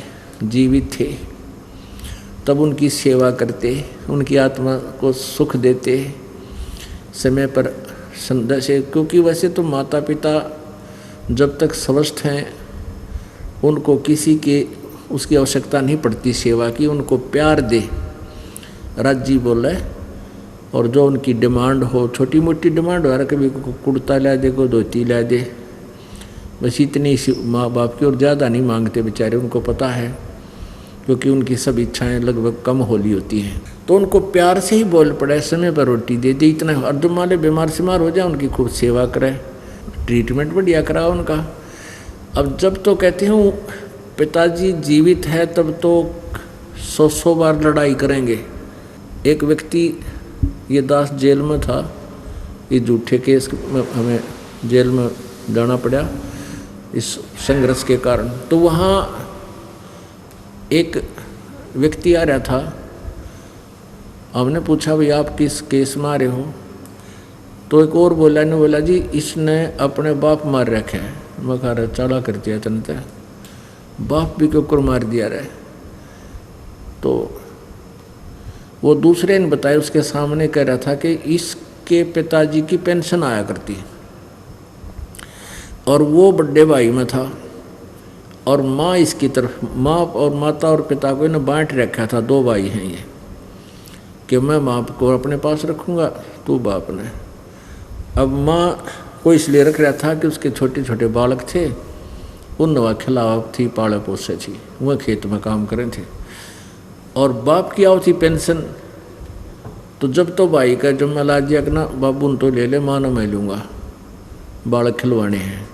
जीवित थे तब उनकी सेवा करते, उनकी आत्मा को सुख देते समय पर से, क्योंकि वैसे तो माता पिता जब तक स्वस्थ हैं उनको किसी के उसकी आवश्यकता नहीं पड़ती सेवा की, उनको प्यार दे राजी बोले और जो उनकी डिमांड हो, छोटी मोटी डिमांड हो, कभी कुर्ता ला दे, को धोती ला दे, बस इतनी माँ बाप की और ज़्यादा नहीं मांगते बेचारे, उनको पता है क्योंकि उनकी सब इच्छाएं लगभग कम होली होती हैं। तो उनको प्यार से ही बोल पड़े, समय पर रोटी दे दे, इतना अर्जुन माले बीमार सीमार हो जाए उनकी खूब सेवा करे, ट्रीटमेंट बढ़िया कराओ उनका। अब जब तो कहते हैं पिताजी जीवित है तब तो 100 बार लड़ाई करेंगे। एक व्यक्ति ये दास जेल में था, ये झूठे केस में हमें जेल में जाना पड़ा इस संघर्ष के कारण। तो वहाँ एक व्यक्ति आ रहा था, हमने पूछा भाई आप किस केस में आ रहे हो, तो एक और बोला ने बोला जी इसने अपने बाप मार रखे है। मैं कह रहा चाला कर दिया तनते बाप भी क्यों कर मार दिया रहे। तो वो दूसरे ने बताया, उसके सामने कह रहा था कि इसके पिताजी की पेंशन आया करती और वो बड़े भाई में था और माँ इसकी तरफ, माँ और माता और पिता को इन्हें बांट रखा था, 2 भाई हैं ये, कि मैं माँ को अपने पास रखूँगा तू बाप ने। अब माँ को इसलिए रख रहा था कि उसके छोटे छोटे बालक थे, उन नवा खिलाव थी, पाले पोसे थी, वह खेत में काम करें थे, और बाप की आओ थी पेंशन। तो जब तो भाई का जब ला दिया कि ना बाबू तो ले ले, माँ न मैं लूँगा, बालक खिलवाने हैं।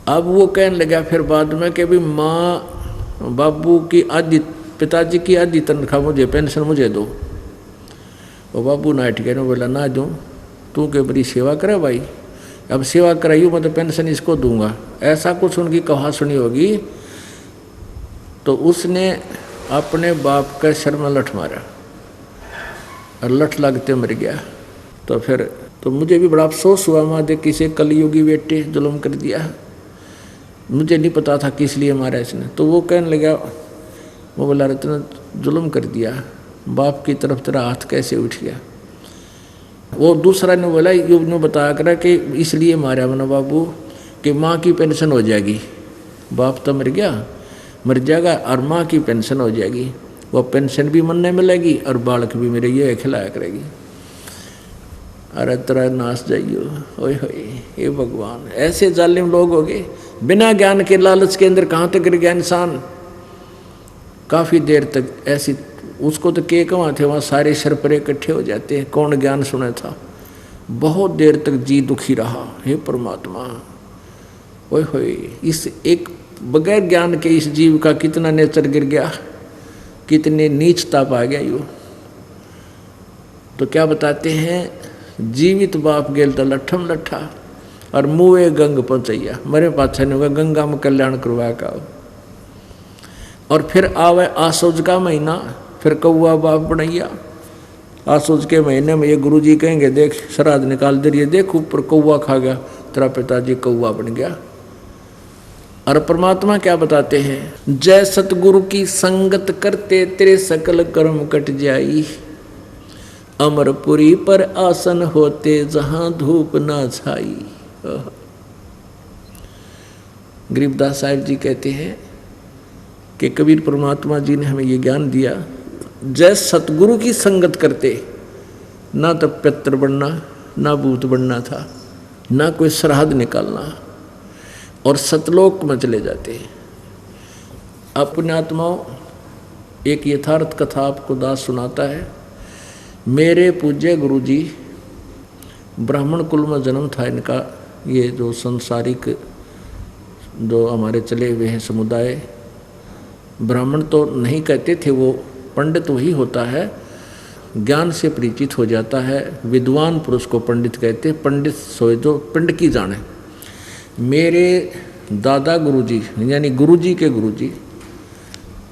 अब वो कहने लगा फिर बाद में कि भी माँ बाबू की आधी, पिताजी की आधी तनख्वाह मुझे, पेंशन मुझे दो। वो बाबू ना ठीक है ना, बोला ना दूँ, तू के बड़ी सेवा करे भाई, अब सेवा कराई मैं तो पेंशन इसको दूंगा, ऐसा कुछ उनकी कहा सुनी होगी। तो उसने अपने बाप का सर में लठ मारा और लठ लगते मर गया। तो फिर तो मुझे भी बड़ा अफसोस हुआ, माँ देख किसे कलयुगी बेटे जुल्म कर दिया, मुझे नहीं पता था किस लिए मारा इसने। तो वो कहने लगा, वो बोला रत्न जुल्म कर दिया, बाप की तरफ तेरा हाथ कैसे उठ गया। वो दूसरा ने बोला, युग ने बताया करा कि इसलिए मारा मैंने बाबू कि माँ की पेंशन हो जाएगी, बाप तो मर गया, मर जाएगा और माँ की पेंशन हो जाएगी, वो पेंशन भी मन में मिलेगी और बालक भी मेरे ये खिलाया करेगी। अरे तेरा नाश जाइयो, ओए होए हे भगवान, ऐसे जालिम लोग हो गए, बिना ज्ञान के लालच के अंदर कहाँ तक गिर गया इंसान। काफ़ी देर तक ऐसी, उसको तो के कहाँ थे, वहाँ सारे सरपरे इकट्ठे हो जाते हैं, कौन ज्ञान सुना था। बहुत देर तक जी दुखी रहा, हे परमात्मा, ओए होए, इस एक बगैर ज्ञान के इस जीव का कितना नेचर गिर गया, कितने नीचता पा गया यू। तो क्या बताते हैं, जीवित बाप गेल तो लट्ठम लट्ठा और मुँह गंग पहुँचैया, मरे पाछा नहीं होगा, गंगा में कल्याण करवा का। और फिर आवे आसोज का महीना, फिर कौआ बाप बनैया। आसोज के महीने में ये गुरुजी कहेंगे देख श्राद्ध निकाल दे रही है, देख ऊपर कौआ खा गया, तेरा पिताजी कौआ बन गया। और परमात्मा क्या बताते हैं, जय सतगुरु की संगत करते तेरे सकल कर्म कट जाई, अमरपुरी पर आसन होते जहां धूप ना छाई। गरीबदास साहिब जी कहते हैं कि कबीर परमात्मा जी ने हमें ये ज्ञान दिया, जय सतगुरु की संगत करते, ना तो पितर बनना, ना भूत बनना था, ना कोई श्राद्ध निकालना। और सतलोक में चले जाते हैं। अपने आत्माओं, एक यथार्थ कथा आपको दास सुनाता है। मेरे पूज्य गुरुजी, ब्राह्मण कुल में जन्म था इनका। ये जो संसारिक जो हमारे चले हुए हैं समुदाय, ब्राह्मण तो नहीं कहते थे, वो पंडित वही होता है, ज्ञान से परिचित हो जाता है। विद्वान पुरुष को पंडित कहते, पंडित सोए जो पिंड की जाने। मेरे दादा गुरुजी यानी गुरुजी के गुरुजी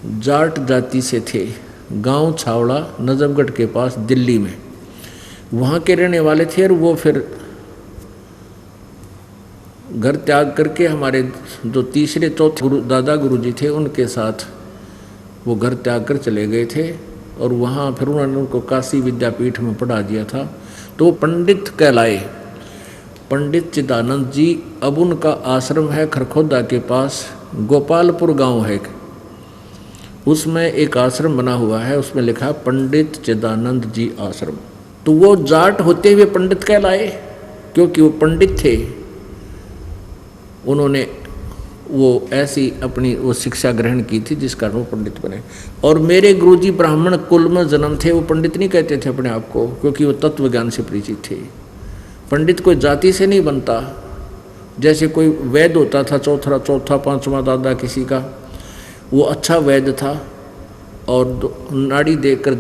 जाट जाति से थे, गांव छावड़ा नजफगढ़ के पास दिल्ली में, वहाँ के रहने वाले थे। और वो फिर घर त्याग करके हमारे जो तीसरे चौथे दादा गुरुजी थे उनके साथ वो घर त्याग कर चले गए थे। और वहाँ फिर उन्होंने उनको काशी विद्यापीठ में पढ़ा दिया था, तो वो पंडित कहलाए, पंडित चिदानंद जी। अब उनका आश्रम है खरखोदा के पास, गोपालपुर गांव है, उसमें एक आश्रम बना हुआ है, उसमें लिखा है पंडित चिदानंद जी आश्रम। तो वो जाट होते हुए पंडित कहलाए, क्योंकि वो पंडित थे। उन्होंने वो ऐसी अपनी वो शिक्षा ग्रहण की थी जिस कारण वो पंडित बने। और मेरे गुरुजी ब्राह्मण कुल में जन्म थे, वो पंडित नहीं कहते थे अपने आप को, क्योंकि वो तत्व ज्ञान से परिचित थे। पंडित कोई जाति से नहीं बनता, जैसे कोई वैद्य होता था, चौथा पांचवा दादा किसी का, वो अच्छा वैद्य था और नाड़ी देकर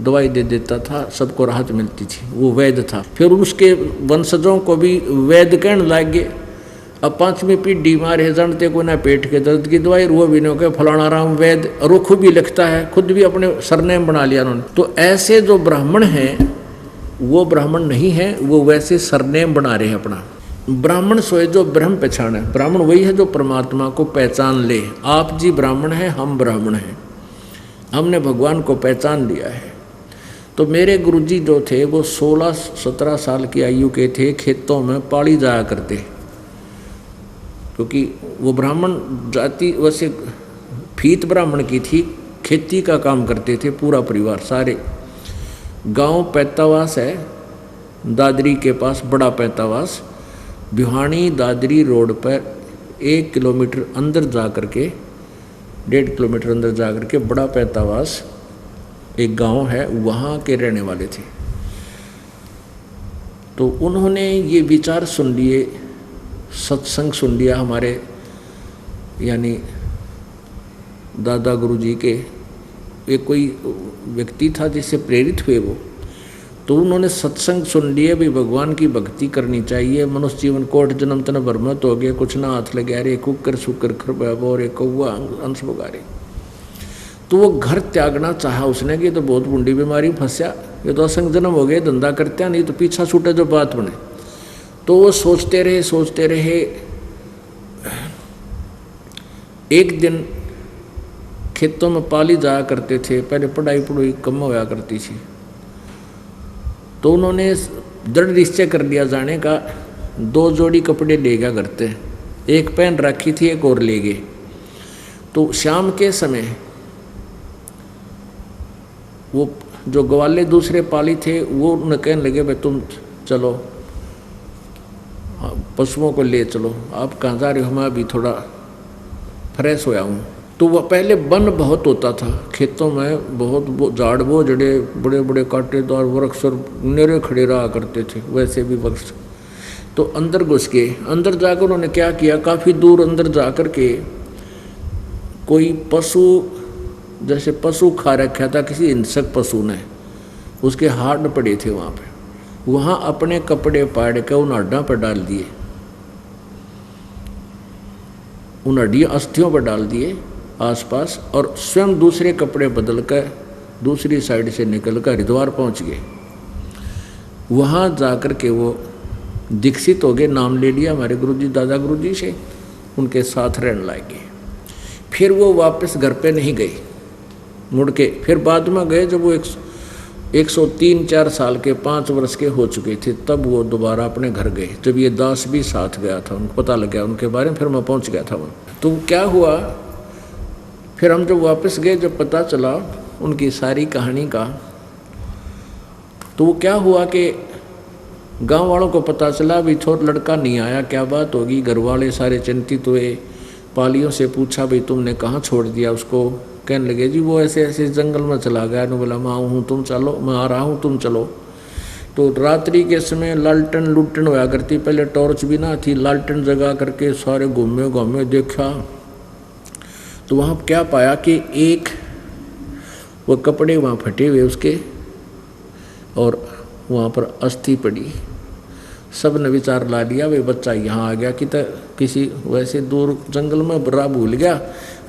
दवाई दे देता था, सबको राहत मिलती थी, वो वैद्य था। फिर उसके वंशजों को भी वैद्य कहने लग गए। अब पांचवी पीढ़ी मारे जानते को ना पेट के दर्द की दवाई, वो भी नहीं, फलाना राम वैद्य, और वो खुद भी लिखता है, खुद भी अपने सरनेम बना लिया उन्होंने। तो ऐसे जो ब्राह्मण हैं वो ब्राह्मण नहीं है, वो वैसे सरनेम बना रहे हैं अपना। ब्राह्मण सोए जो ब्रह्म पहचान है, ब्राह्मण वही है जो परमात्मा को पहचान ले। आप जी ब्राह्मण हैं, हम ब्राह्मण हैं, हमने भगवान को पहचान लिया है। तो मेरे गुरुजी जो थे वो 16-17 साल की आयु के थे, खेतों में पाली जाया करते, क्योंकि वो ब्राह्मण जाति वैसे फीत ब्राह्मण की थी, खेती का काम करते थे पूरा परिवार सारे। गांव पैतावास है दादरी के पास, बड़ा पैतावास, भिवानी दादरी रोड पर 1 किलोमीटर अंदर जा कर के, 1.5 किलोमीटर अंदर जा कर के बड़ा पैतावास एक गांव है, वहाँ के रहने वाले थे। तो उन्होंने ये विचार सुन लिए, सत्संग सुन लिया हमारे यानी दादा गुरुजी के। एक कोई व्यक्ति था जिससे प्रेरित हुए वो, तो उन्होंने सत्संग सुन लिए भी भगवान की भक्ति करनी चाहिए। मनुष्य जीवन कोट जन्म तन भरमत हो गए, कुछ ना हाथ लगे रे, कुकर शुकर खरब और एक कौआ अंश बगारे। तो वो घर त्यागना चाहा उसने कि तो बहुत बूढ़ी बीमारी फंसा, ये तो असंग जन्म हो गए, धंधा करते नहीं तो पीछा छूटे जो बात बने। तो वो सोचते रहे। एक दिन खेतों में पाली जाया करते थे, पहले पढ़ाई कम होया करती थी, तो उन्होंने दृढ़ निश्चय कर लिया जाने का, 2 जोड़ी कपड़े ले गया करते, एक पहन रखी थी, एक और ले गए। तो शाम के समय वो जो ग्वाले दूसरे पाली थे वो उन्हें कहने लगे, भाई तुम चलो पशुओं को ले चलो, आप कहाँ जा रहे हो, मैं अभी थोड़ा फ्रेश होया हूँ। तो वह पहले वन बहुत होता था खेतों में, बहुत झाड़ वो जड़े बड़े बड़े कांटेदार वृक्ष और नेरे खड़े रहा करते थे, वैसे भी वृक्ष। तो अंदर घुस के, अंदर जाकर उन्होंने क्या किया, काफ़ी दूर अंदर जा कर के कोई पशु, जैसे पशु खा रखा था किसी हिंसक पशु ने, उसके हाड़ पड़े थे वहाँ पे, वहाँ अपने कपड़े पाड़ के उन हड्डियों पर डाल दिए, उन हड्डियों अस्थियों पर डाल दिए आसपास, और स्वयं दूसरे कपड़े बदल कर दूसरी साइड से निकल कर हरिद्वार पहुँच गए। वहाँ जाकर के वो दीक्षित हो गए, नाम ले लिया हमारे गुरुजी दादा गुरुजी से, उनके साथ रहने लगे। फिर वो वापस घर पे नहीं गए मुड़ के, फिर बाद में गए जब वो 103-4 साल के 5 वर्ष के हो चुके थे, तब वो दोबारा अपने घर गए। जब ये दास भी साथ गया था, उनको पता लग गया उनके बारे में, फिर मैं पहुंच गया था वहाँ। तो क्या हुआ, फिर हम जब वापस गए, जब पता चला उनकी सारी कहानी का, तो वो क्या हुआ कि गांव वालों को पता चला भी छोट लड़का नहीं आया, क्या बात होगी। घर वाले सारे चिंतित हुए, पालियों से पूछा भाई तुमने कहाँ छोड़ दिया उसको। कहने लगे जी वो ऐसे ऐसे जंगल में चला गया। ने बोला मैं हूँ तुम चलो, मैं आ रहा हूँ तुम चलो। तो रात्रि के समय लालटेन लुटन होया करती, पहले टॉर्च भी ना थी, लालटेन जगा करके सारे घूमे घूमे देखा। तो वहाँ क्या पाया कि एक वो कपड़े वहाँ फटे हुए उसके, और वहाँ पर अस्थि पड़ी। सब ने विचार ला लिया वे बच्चा यहाँ आ गया कि किसी वैसे दूर जंगल में बड़ा भूल गया,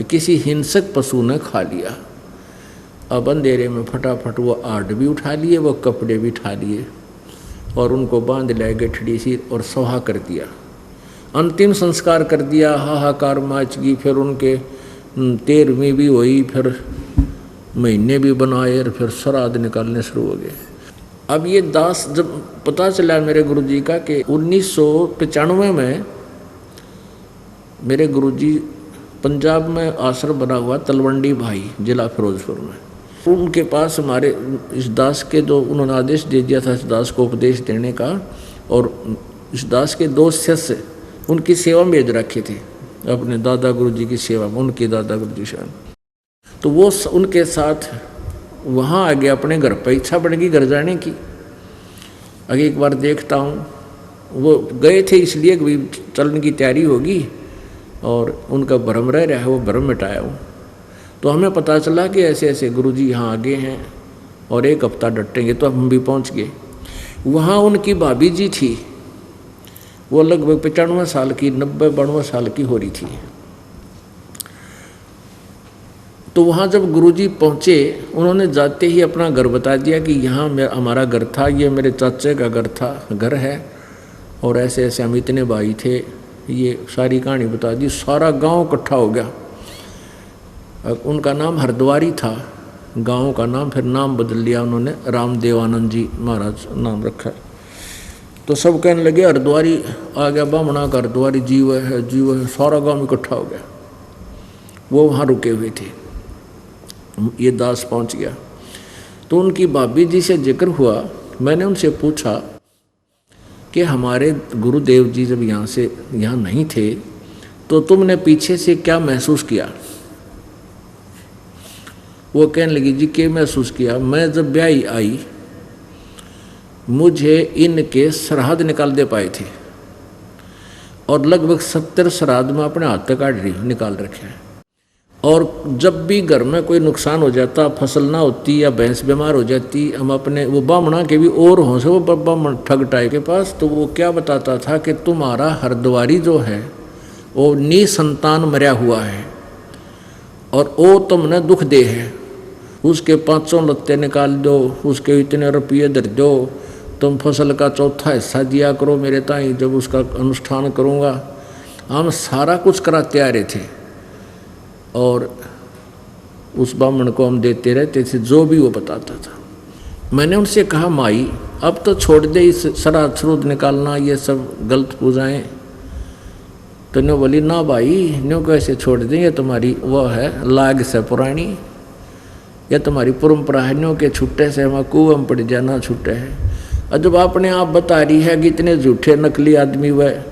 किसी हिंसक पशु ने खा लिया। अब अंधेरे में फटाफट वो आड़ भी उठा लिए, वो कपड़े भी उठा लिए और उनको बांध लाए गठड़ी सी और सहा कर दिया। अंतिम संस्कार कर दिया, हाहाकार मच गई। फिर उनके 13वीं भी हुई, फिर महीने भी बनाए और फिर श्राद्ध निकालने शुरू हो गए। अब ये दास जब पता चला मेरे गुरुजी का कि 1995 में मेरे गुरुजी पंजाब में आश्रम बना हुआ तलवंडी भाई जिला फिरोजपुर में, उनके पास हमारे इस दास के जो उन्होंने आदेश दे दिया था इस दास को उपदेश देने का, और इस दास के 2 शिष्य उनकी सेवा में भेज रखे थे, अपने दादा गुरुजी की सेवा में, उनके दादा गुरुजी से। तो वो उनके साथ वहाँ आ गया अपने घर पर। इच्छा बढ़ गई घर जाने की। आगे एक बार देखता हूँ, वो गए थे इसलिए कि चलने की तैयारी होगी और उनका भ्रम रह रहा है, वो भ्रम मिटाया हूँ। तो हमें पता चला कि ऐसे ऐसे गुरुजी यहाँ आगे हैं और 1 हफ्ता डटेंगे, तो हम भी पहुँच गए। वहाँ उनकी भाभी जी थी, वो लगभग 95 साल की, 90-92 साल की हो रही थी। तो वहाँ जब गुरुजी पहुँचे, उन्होंने जाते ही अपना घर बता दिया कि यहाँ हमारा घर था, ये मेरे चाचे का घर है, और ऐसे ऐसे हम इतने भाई थे। ये सारी कहानी बता दी। सारा गांव इकट्ठा हो गया। उनका नाम हरद्वारी था गांव का नाम, फिर नाम बदल लिया उन्होंने, रामदेवानंद जी महाराज नाम रखा। तो सब कहने लगे हरद्वारी आ गया, बामणा का हरद्वारी जीव है। सारा गांव इकट्ठा हो गया। वो वहाँ रुके हुए थे। ये दास पहुँच गया तो उनकी भाभी जी से जिक्र हुआ। मैंने उनसे पूछा कि हमारे गुरुदेव जी जब यहाँ नहीं थे तो तुमने पीछे से क्या महसूस किया। वो कहने लगी जी क्या महसूस किया, मैं जब ब्याही आई मुझे इनके श्राद्ध निकाल दे पाए थे, और लगभग 70 श्राद्ध में अपने हाथ तक काट रही निकाल रखे हैं। और जब भी घर में कोई नुकसान हो जाता, फसल ना होती या भैंस बीमार हो जाती, हम अपने वो बामणा के भी और हों से वो बामण ठग टाइप के पास, तो वो क्या बताता था कि तुम्हारा हरद्वारी जो है वो निसंतान मरा हुआ है और वो तुमने दुख दे है, उसके 500 लत्ते निकाल दो, उसके इतने रुपये दे दो, तुम फसल का चौथा हिस्सा दिया करो मेरे ताई, जब उसका अनुष्ठान करूँगा। हम सारा कुछ कराते आ रहे थे और उस ब्राह्मण को हम देते रहते थे जो भी वो बताता था। मैंने उनसे कहा माई अब तो छोड़ दे इस श्राद्ध श्रुद्ध निकालना, ये सब गलत पूजाएं। तो न्यों बोली ना भाई, न्यों कैसे छोड़ दें, ये तुम्हारी वो है लाग से पुरानी, यह तुम्हारी परंपरा है, न्यों के छुट्टे से हम कुएं में पड़ जाना छुट्टे है। और जब आपने आप बता रही है कि इतने झूठे नकली आदमी वह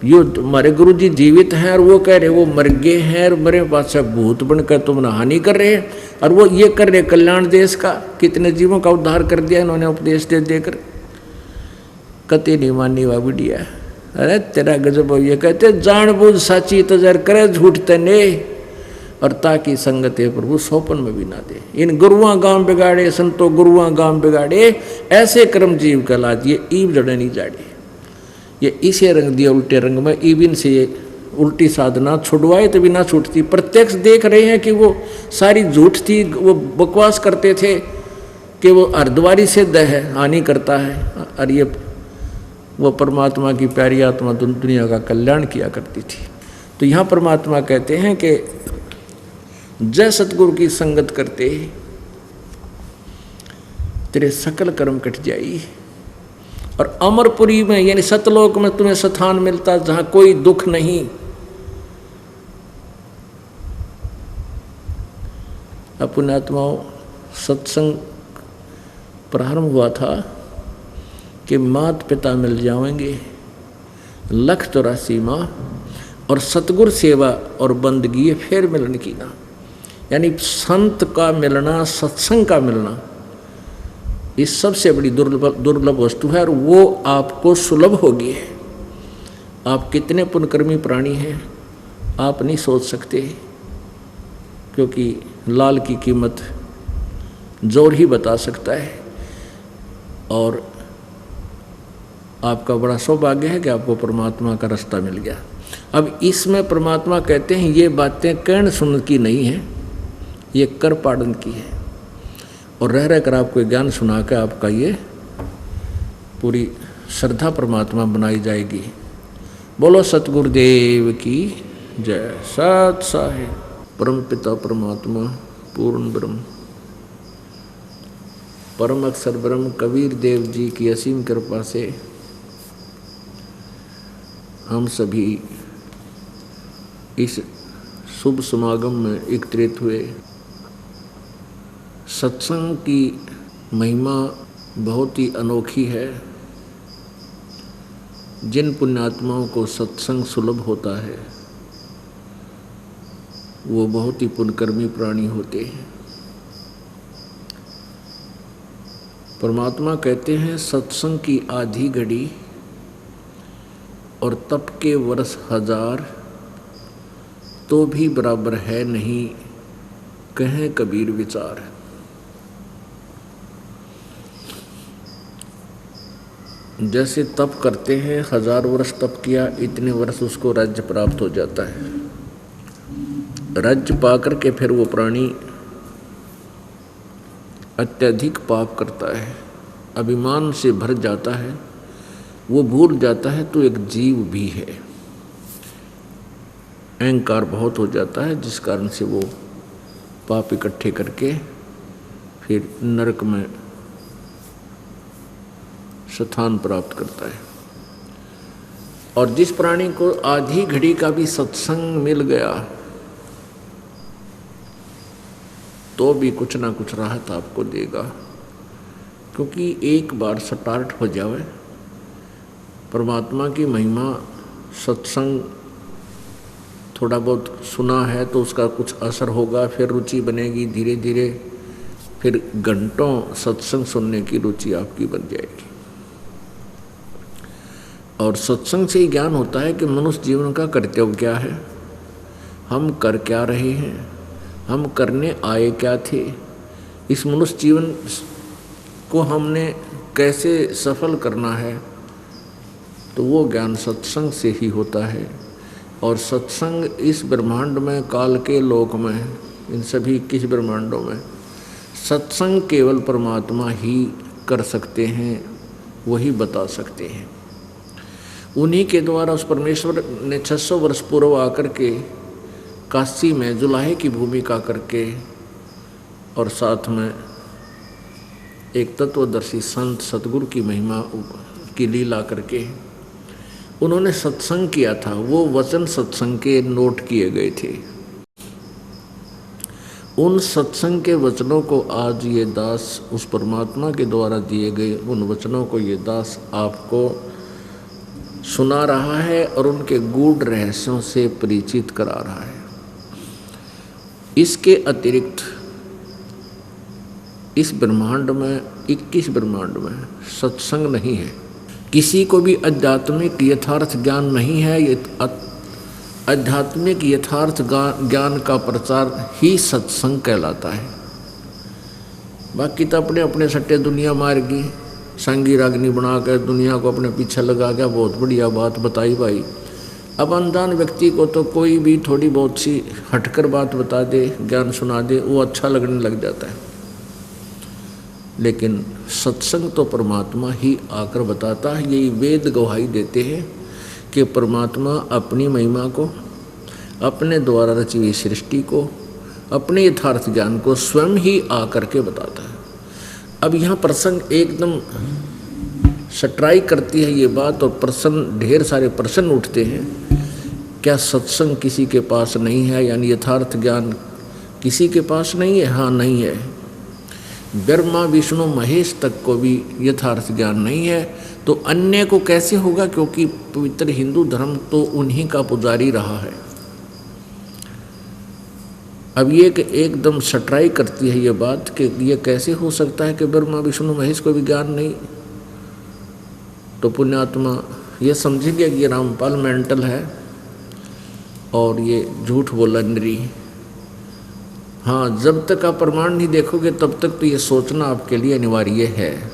यो हमारे गुरु जी जीवित हैं और वो कह रहे वो मर गए हैं और मरे पास भूत बनकर तुमने हानि कर रहे हैं, और वो ये कर रहे कल्याण देश का, कितने जीवों का उद्धार कर दिया इन्होंने उपदेश दे देकर। कते नहीं मानी वा बुढ़िया, अरे तेरा गजब हो। ये कहते जानबूझ साची तजर करे झूठ तने, और ताकि संगत है प्रभु सोपन में भी ना दे। इन गुरुआ गांव बिगाड़े संतो गुरुआ गांव बिगाड़े, ऐसे कर्म जीव कहला दिए ईब जड़े नहीं जाड़े। ये इसे रंग दिया उल्टे रंग में, ईबिन से ये उल्टी साधना छुड़वाए तो भी ना छूटती। प्रत्यक्ष देख रहे हैं कि वो सारी झूठ थी, वो बकवास करते थे कि वो अर्धवारी सिद्ध है, हानि करता है, और ये वो परमात्मा की प्यारी आत्मा दुनिया का कल्याण किया करती थी। तो यहाँ परमात्मा कहते हैं कि जय सतगुरु की संगत करते तेरे सकल कर्म कट जाई, और अमरपुरी में यानी सतलोक में तुम्हें स्थान मिलता जहां कोई दुख नहीं। पुण्यात्माओं, सत्संग प्रारंभ हुआ था कि मात पिता मिल जाएंगे, 1,84 माँ और सतगुर सेवा और बंदगी फिर मिलन की ना। यानी संत का मिलना, सत्संग का मिलना, इस सबसे बड़ी दुर्लभ वस्तु है और वो आपको सुलभ होगी। आप कितने पुण्यकर्मी प्राणी हैं आप नहीं सोच सकते, क्योंकि लाल की कीमत जोर ही बता सकता है। और आपका बड़ा सौभाग्य है कि आपको परमात्मा का रास्ता मिल गया। अब इसमें परमात्मा कहते हैं ये बातें कहन सुन की नहीं है, ये कर पाड़न की है। और रह रह कर आपको ज्ञान सुना के आपका ये पूरी श्रद्धा परमात्मा बनाई जाएगी। बोलो सतगुरुदेव की जय। सत साहिब परम पिता परमात्मा पूर्ण ब्रह्म परम अक्षर ब्रह्म कबीर देव जी की असीम कृपा से हम सभी इस शुभ समागम में एकत्रित हुए। सत्संग की महिमा बहुत ही अनोखी है। जिन पुण्यात्माओं को सत्संग सुलभ होता है वो बहुत ही पुण्यकर्मी प्राणी होते हैं। परमात्मा कहते हैं सत्संग की आधी घड़ी और तप के वर्ष 1000 तो भी बराबर है नहीं, कहें कबीर विचार। जैसे तप करते हैं, 1000 वर्ष तप किया, इतने वर्ष उसको राज्य प्राप्त हो जाता है। राज्य पाकर के फिर वो प्राणी अत्यधिक पाप करता है, अभिमान से भर जाता है, वो भूल जाता है तो एक जीव भी है। अहंकार बहुत हो जाता है जिस कारण से वो पाप इकट्ठे करके फिर नरक में स्थान प्राप्त करता है। और जिस प्राणी को आधी घड़ी का भी सत्संग मिल गया तो भी कुछ ना कुछ राहत आपको देगा, क्योंकि एक बार स्टार्ट हो जाए परमात्मा की महिमा, सत्संग थोड़ा बहुत सुना है तो उसका कुछ असर होगा, फिर रुचि बनेगी, धीरे धीरे फिर घंटों सत्संग सुनने की रुचि आपकी बन जाएगी। और सत्संग से ही ज्ञान होता है कि मनुष्य जीवन का कर्तव्य क्या है, हम कर क्या रहे हैं, हम करने आए क्या थे, इस मनुष्य जीवन को हमने कैसे सफल करना है। तो वो ज्ञान सत्संग से ही होता है। और सत्संग इस ब्रह्मांड में, काल के लोक में, इन सभी 21 ब्रह्मांडों में सत्संग केवल परमात्मा ही कर सकते हैं, वही बता सकते हैं। उन्हीं के द्वारा उस परमेश्वर ने 600 वर्ष पूर्व आकर के काशी में जुलाहे की भूमिका करके और साथ में एक तत्वदर्शी संत सतगुरु की महिमा की लीला करके उन्होंने सत्संग किया था। वो वचन सत्संग के नोट किए गए थे। उन सत्संग के वचनों को आज ये दास, उस परमात्मा के द्वारा दिए गए उन वचनों को ये दास आपको सुना रहा है और उनके गूढ़ रहस्यों से परिचित करा रहा है। इसके अतिरिक्त इस ब्रह्मांड में, 21 ब्रह्मांड में सत्संग नहीं है। किसी को भी आध्यात्मिक यथार्थ ज्ञान नहीं है। ये आध्यात्मिक यथार्थ ज्ञान का प्रचार ही सत्संग कहलाता है। बाकी तो अपने अपने सट्टे दुनिया मारेगी, संगी रागनी बनाकर दुनिया को अपने पीछे लगा के बहुत बढ़िया बात बताई भाई। अब अनजान व्यक्ति को तो कोई भी थोड़ी बहुत सी हटकर बात बता दे, ज्ञान सुना दे, वो अच्छा लगने लग जाता है। लेकिन सत्संग तो परमात्मा ही आकर बताता है। यही वेद गवाही देते हैं कि परमात्मा अपनी महिमा को, अपने द्वारा रची हुई सृष्टि को, अपने यथार्थ ज्ञान को स्वयं ही आकर के बताता है। अब यहाँ प्रसंग एकदम स्ट्राइक करती है ये बात, और प्रश्न, ढेर सारे प्रश्न उठते हैं। क्या सत्संग किसी के पास नहीं है, यानी यथार्थ ज्ञान किसी के पास नहीं है? हाँ, नहीं है। ब्रह्मा विष्णु महेश तक को भी यथार्थ ज्ञान नहीं है। तो अन्य को कैसे होगा, क्योंकि पवित्र हिंदू धर्म तो उन्हीं का पुजारी रहा है। अब ये एकदम सटराई करती है ये बात कि ये कैसे हो सकता है कि ब्रह्मा विष्णु महेश को भी ज्ञान नहीं। तो पुण्यात्मा ये समझेंगे कि रामपाल मेंटल है और ये झूठ बोला निरी। हाँ, जब तक आप प्रमाण नहीं देखोगे तब तक तो ये सोचना आपके लिए अनिवार्य है,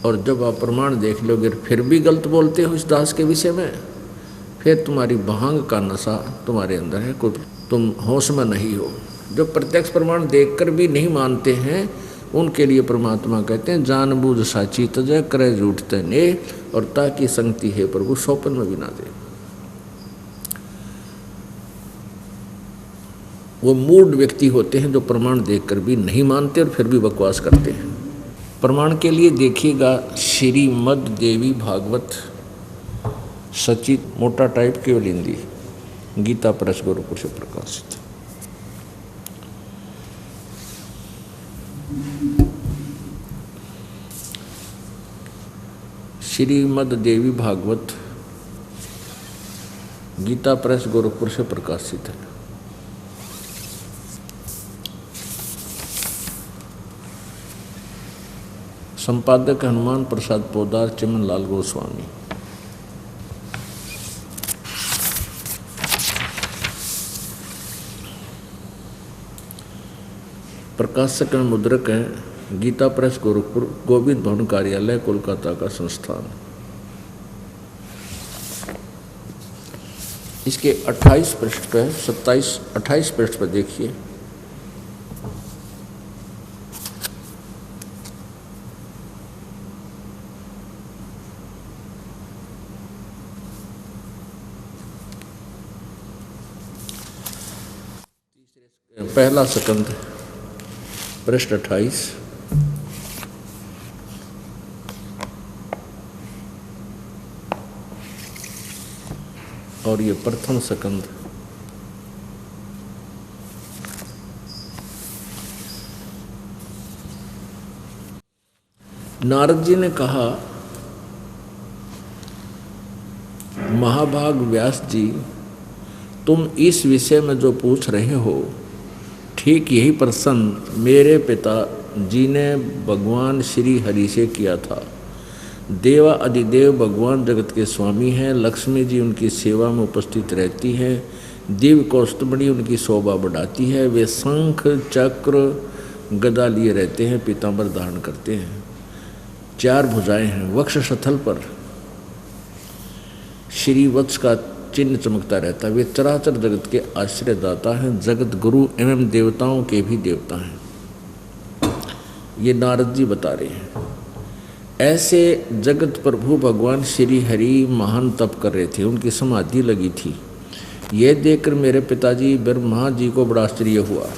और जब आप प्रमाण देख लोगे फिर भी गलत बोलते हो इस दास के विषय में, फिर तुम्हारी भांग का नशा तुम्हारे अंदर है, कोई तुम होश में नहीं हो। जो प्रत्यक्ष प्रमाण देखकर भी नहीं मानते हैं उनके लिए परमात्मा कहते हैं जानबूझ साची तजय करे झूठ तने, और ताकि संगति है प्रभु सौपन में भी ना दे। वो मूढ़ व्यक्ति होते हैं जो प्रमाण देखकर भी नहीं मानते और फिर भी बकवास करते हैं। प्रमाण के लिए देखिएगा श्रीमद् देवी भागवत सचित, मोटा टाइप, केवल हिंदी, गीता प्रेस गोरखपुर से प्रकाशित। श्रीमद् देवी भागवत गीता प्रेस गोरखपुर से प्रकाशित है। संपादक हनुमान प्रसाद पोदार, चिमन लाल गोस्वामी। प्रकाशक एवं मुद्रक है गीता प्रेस गोरखपुर, गोविंद भवन कार्यालय, कोलकाता का संस्थान। इसके 28 पृष्ठ पे 28 पृष्ठ पर देखिए। पहला सकंद पृष्ठ 28। और ये प्रथम सकंद नारद जी ने कहा, महाभाग व्यास जी, तुम इस विषय में जो पूछ रहे हो ठीक यही प्रश्न मेरे पिता जी ने भगवान श्री हरि से किया था। देवा अधिदेव भगवान जगत के स्वामी हैं, लक्ष्मी जी उनकी सेवा में उपस्थित रहती है, दिव्य कौस्तुभमणि उनकी शोभा बढ़ाती है, वे शंख चक्र गदा लिए रहते हैं, पीतांबर धारण करते हैं, 4 भुजाएं हैं, वक्ष स्थल पर श्री वत्स का चिन्ह चमकता रहता है, वे चराचर जगत के आश्रयदाता हैं, जगत गुरु एवं देवताओं के भी देवता हैं। ये नारद जी बता रहे हैं। ऐसे जगत प्रभु भगवान श्री हरि महान तप कर रहे थे, उनकी समाधि लगी थी। ये देखकर मेरे पिताजी ब्रह्मा जी को बड़ा आश्चर्य हुआ।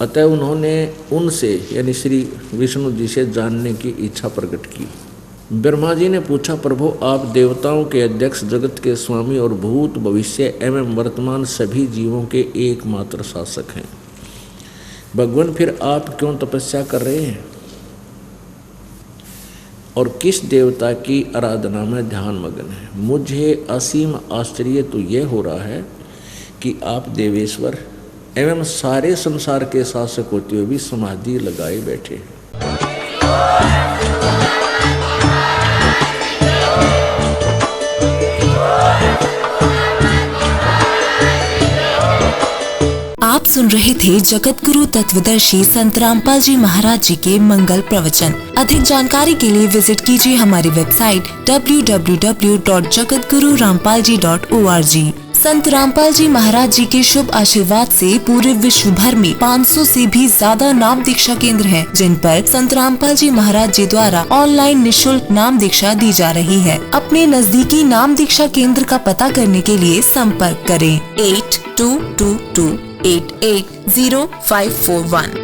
अतः उन्होंने उनसे यानी श्री विष्णु जी से जानने की इच्छा प्रकट की। ब्रह्मा जी ने पूछा, प्रभु आप देवताओं के अध्यक्ष, जगत के स्वामी और भूत भविष्य एवं वर्तमान सभी जीवों के एकमात्र शासक हैं। भगवान फिर आप क्यों तपस्या कर रहे हैं और किस देवता की आराधना में ध्यान मग्न है? मुझे असीम आश्चर्य तो यह हो रहा है कि आप देवेश्वर एवं सारे संसार के शासक होते हुए भी समाधि लगाए बैठे हैं। आप सुन रहे थे जगत गुरु तत्वदर्शी संत रामपाल जी महाराज जी के मंगल प्रवचन। अधिक जानकारी के लिए विजिट कीजिए हमारी वेबसाइट www.jagatgururampalji.org। संत रामपाल जी महाराज जी के शुभ आशीर्वाद से पूरे विश्व भर में 500 से भी ज्यादा नाम दीक्षा केंद्र हैं, जिन पर संत रामपाल जी महाराज जी द्वारा ऑनलाइन निःशुल्क नाम दीक्षा दी जा रही है। अपने नजदीकी नाम दीक्षा केंद्र का पता करने के लिए संपर्क करें 8222880541।